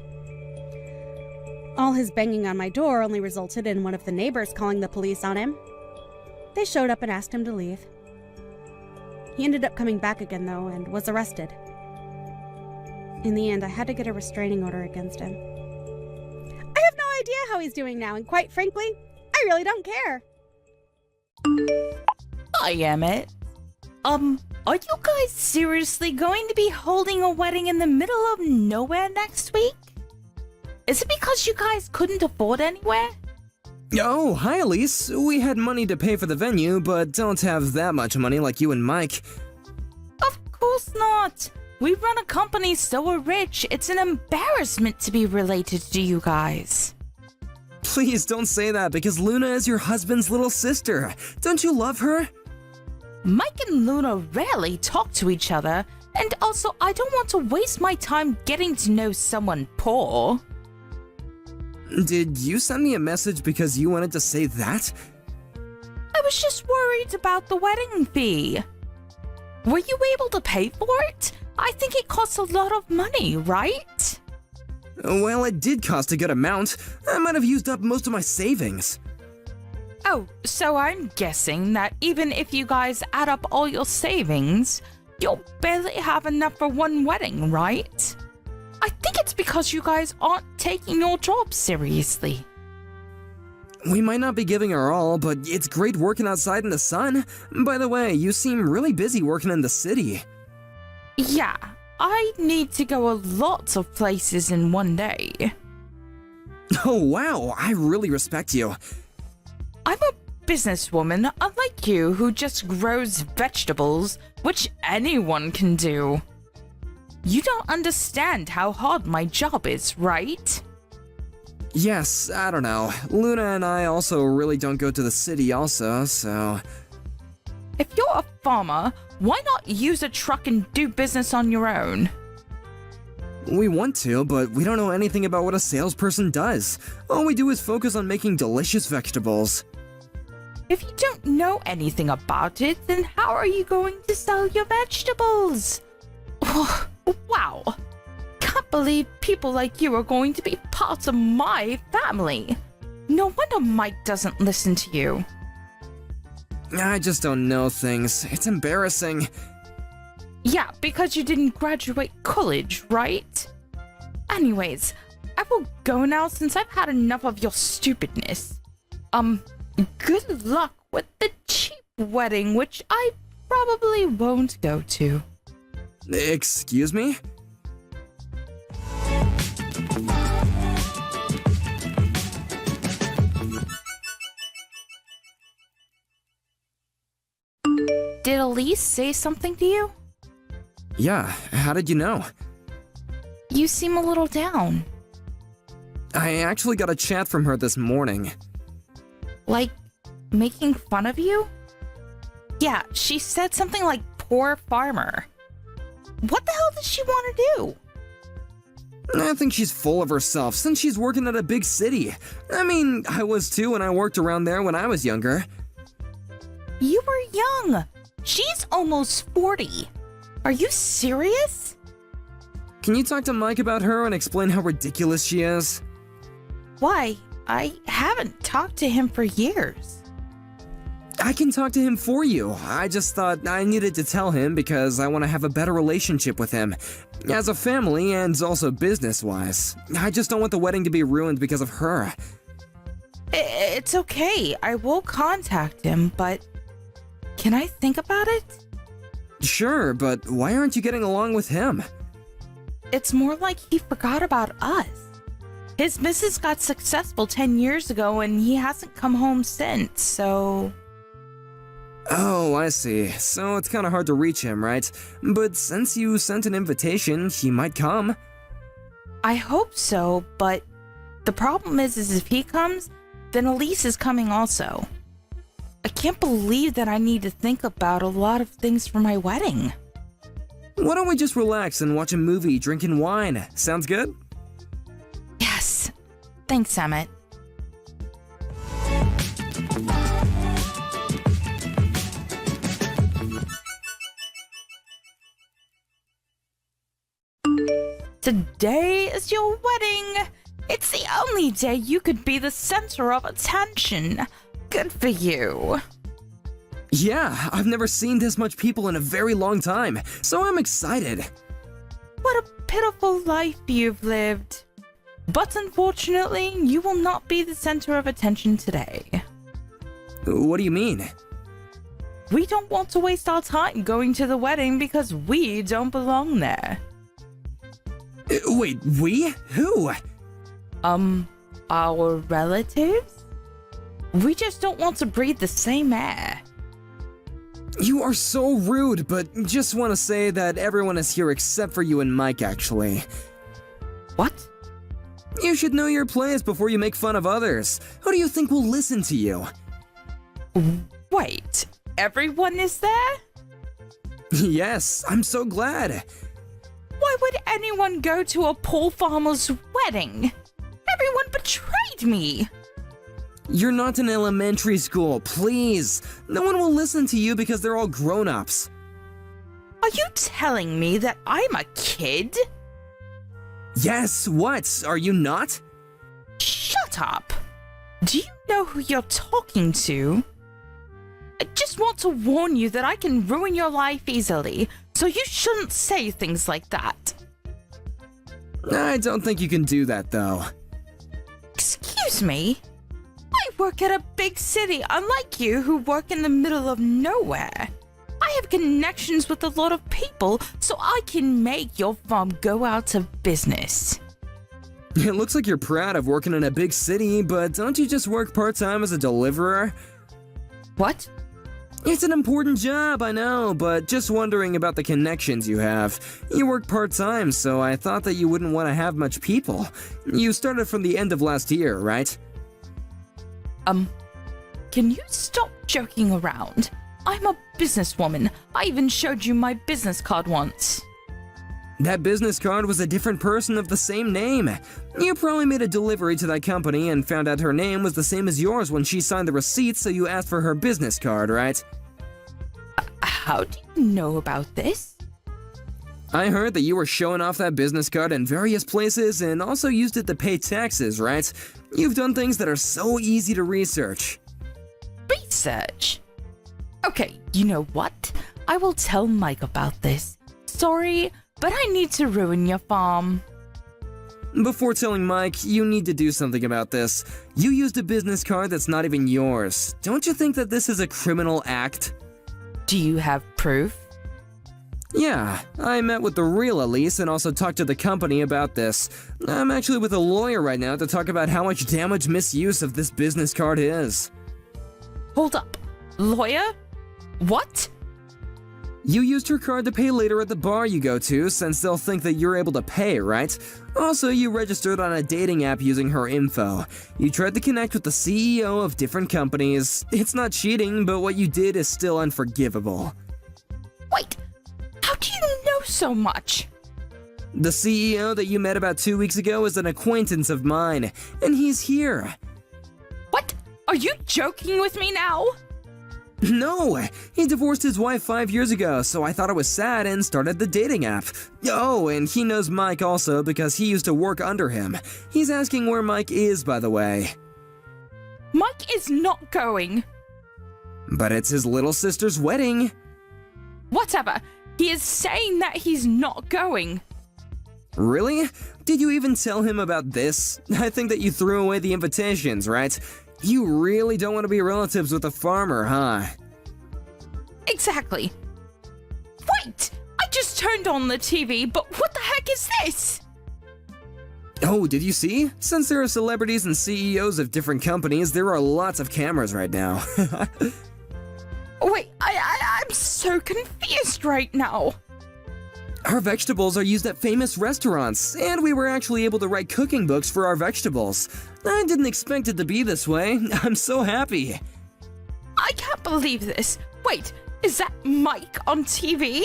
All his banging on my door only resulted in one of the neighbors calling the police on him. They showed up and asked him to leave. He ended up coming back again, though, and was arrested. In the end, I had to get a restraining order against him. I have no idea how he's doing now, and quite frankly, I really don't care. Hi, Emmett. Are you guys seriously going to be holding a wedding in the middle of nowhere next week? Is it because you guys couldn't afford anywhere? Oh, hi Elise. We had money to pay for the venue, but don't have that much money like you and Mike. Of course not. We run a company so we're rich, it's an embarrassment to be related to you guys. Please don't say that because Luna is your husband's little sister. Don't you love her? Mike and Luna rarely talk to each other, and also I don't want to waste my time getting to know someone poor. Did you send me a message because you wanted to say that? I was just worried about the wedding fee. Were you able to pay for it? I think it costs a lot of money, right? Well, it did cost a good amount. I might have used up most of my savings. Oh, so I'm guessing that even if you guys add up all your savings, you'll barely have enough for one wedding, right? I think it's because you guys aren't taking your job seriously. We might not be giving our all, but it's great working outside in the sun. By the way, you seem really busy working in the city. Yeah, I need to go a lot of places in one day. Oh wow, I really respect you. I'm a businesswoman, unlike you, who just grows vegetables, which anyone can do. You don't understand how hard my job is, right? Yes, I don't know. Luna and I also really don't go to the city also, so... If you're a farmer, why not use a truck and do business on your own? We want to, but we don't know anything about what a salesperson does. All we do is focus on making delicious vegetables. If you don't know anything about it, then how are you going to sell your vegetables? Wow. Can't believe people like you are going to be part of my family. No wonder Mike doesn't listen to you. I just don't know things. It's embarrassing. Yeah, because you didn't graduate college, right? Anyways, I will go now since I've had enough of your stupidness. Good luck with the cheap wedding, which I probably won't go to. Excuse me? Did Elise say something to you? Yeah, how did you know? You seem a little down. I actually got a chat from her this morning. Like, making fun of you? Yeah, she said something like poor farmer. What the hell does she want to do? I think she's full of herself since she's working at a big city. I mean, I was too when I worked around there when I was younger. You were young. She's almost 40. Are you serious? Can you talk to Mike about her and explain how ridiculous she is? Why? I haven't talked to him for years. I can talk to him for you. I just thought I needed to tell him because I want to have a better relationship with him. As a family and also business-wise. I just don't want the wedding to be ruined because of her. It's okay. I will contact him, but can I think about it? Sure, but why aren't you getting along with him? It's more like he forgot about us. His business got successful 10 years ago and he hasn't come home since, so... Oh, I see. So it's kind of hard to reach him, right? But since you sent an invitation, he might come. I hope so, but the problem is if he comes, then Elise is coming also. I can't believe that I need to think about a lot of things for my wedding. Why don't we just relax and watch a movie drinking wine? Sounds good? Yes. Thanks, Emmett. Today is your wedding. It's the only day you could be the center of attention. Good for you. Yeah, I've never seen this much people in a very long time, so I'm excited. What a pitiful life you've lived. But unfortunately, you will not be the center of attention today. What do you mean? We don't want to waste our time going to the wedding because we don't belong there. Wait, we? Who? Our relatives? We just don't want to breathe the same air. You are so rude, but just want to say that everyone is here except for you and Mike, actually. What? You should know your place before you make fun of others. Who do you think will listen to you? Wait, everyone is there? Yes, I'm so glad. Why would anyone go to a poor farmer's wedding? Everyone betrayed me. You're not in elementary school, please. No one will listen to you because they're all grown-ups. Are you telling me that I'm a kid? Yes, what? Are you not? Shut up. Do you know who you're talking to? I just want to warn you that I can ruin your life easily, so you shouldn't say things like that. I don't think you can do that, though. Excuse me? I work at a big city, unlike you who work in the middle of nowhere. I have connections with a lot of people, so I can make your farm go out of business. It looks like you're proud of working in a big city, but don't you just work part-time as a deliverer? What? It's an important job, I know, but just wondering about the connections you have. You work part-time, so I thought that you wouldn't want to have much people. You started from the end of last year, right? Can you stop joking around? I'm a businesswoman. I even showed you my business card once. That business card was a different person of the same name. You probably made a delivery to that company and found out her name was the same as yours when she signed the receipt, so you asked for her business card, right? How do you know about this? I heard that you were showing off that business card in various places and also used it to pay taxes, right? You've done things that are so easy to research. Research? Okay, you know what? I will tell Mike about this. Sorry, but I need to ruin your farm. Before telling Mike, you need to do something about this. You used a business card that's not even yours. Don't you think that this is a criminal act? Do you have proof? Yeah, I met with the real Elise and also talked to the company about this. I'm actually with a lawyer right now to talk about how much damage misuse of this business card is. Hold up. Lawyer? What? You used her card to pay later at the bar you go to, since they'll think that you're able to pay, right? Also, you registered on a dating app using her info. You tried to connect with the CEO of different companies. It's not cheating, but what you did is still unforgivable. Wait, how do you know so much? The CEO that you met about 2 weeks ago is an acquaintance of mine, and he's here. What? Are you joking with me now? No, he divorced his wife 5 years ago, so I thought it was sad and started the dating app. Oh, and he knows Mike also because he used to work under him. He's asking where Mike is, by the way. Mike is not going. But it's his little sister's wedding. Whatever. He is saying that he's not going. Really? Did you even tell him about this? I think that you threw away the invitations, right? You really don't want to be relatives with a farmer, huh? Exactly. Wait! I just turned on the TV, but what the heck is this? Oh, did you see? Since there are celebrities and CEOs of different companies, there are lots of cameras right now. Wait, I'm so confused right now. Our vegetables are used at famous restaurants, and we were actually able to write cooking books for our vegetables. I didn't expect it to be this way. I'm so happy. I can't believe this. Wait, is that Mike on TV?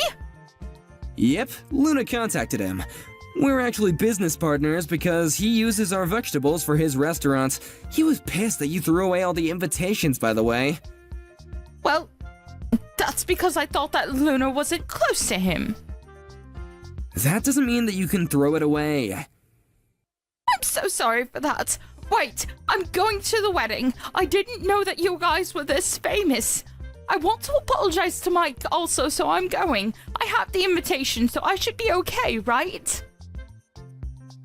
Yep, Luna contacted him. We're actually business partners because he uses our vegetables for his restaurant. He was pissed that you threw away all the invitations, by the way. Well, that's because I thought that Luna wasn't close to him. That doesn't mean that you can throw it away. I'm so sorry for that. Wait, I'm going to the wedding. I didn't know that you guys were this famous. I want to apologize to Mike also, so I'm going. I have the invitation, so I should be okay, right?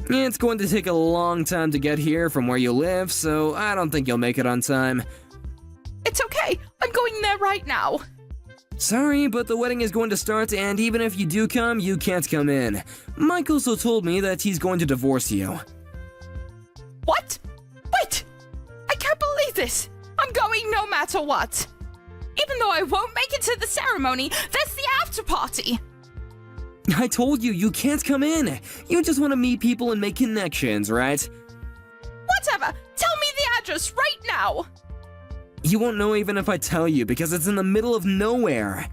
It's going to take a long time to get here from where you live, so I don't think you'll make it on time. It's okay. I'm going there right now. Sorry, but the wedding is going to start, and even if you do come, you can't come in. Mike also told me that he's going to divorce you. What? Wait! I can't believe this! I'm going no matter what! Even though I won't make it to the ceremony, there's the after party! I told you, you can't come in. You just want to meet people and make connections, right? Whatever! Tell me the address right now! You won't know even if I tell you, because it's in the middle of nowhere.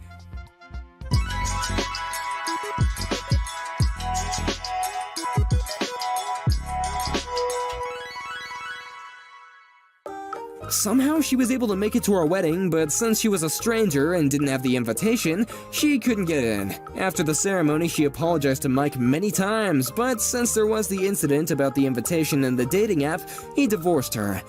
Somehow she was able to make it to our wedding, but since she was a stranger and didn't have the invitation, she couldn't get in. After the ceremony, she apologized to Mike many times, but since there was the incident about the invitation and the dating app, he divorced her.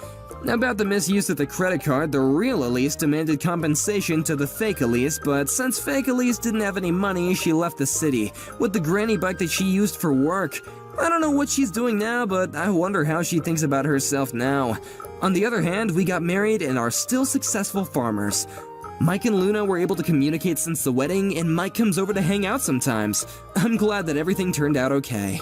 About the misuse of the credit card, the real Elise demanded compensation to the fake Elise, but since fake Elise didn't have any money, she left the city, with the granny bike that she used for work. I don't know what she's doing now, but I wonder how she thinks about herself now. On the other hand, we got married and are still successful farmers. Mike and Luna were able to communicate since the wedding, and Mike comes over to hang out sometimes. I'm glad that everything turned out okay.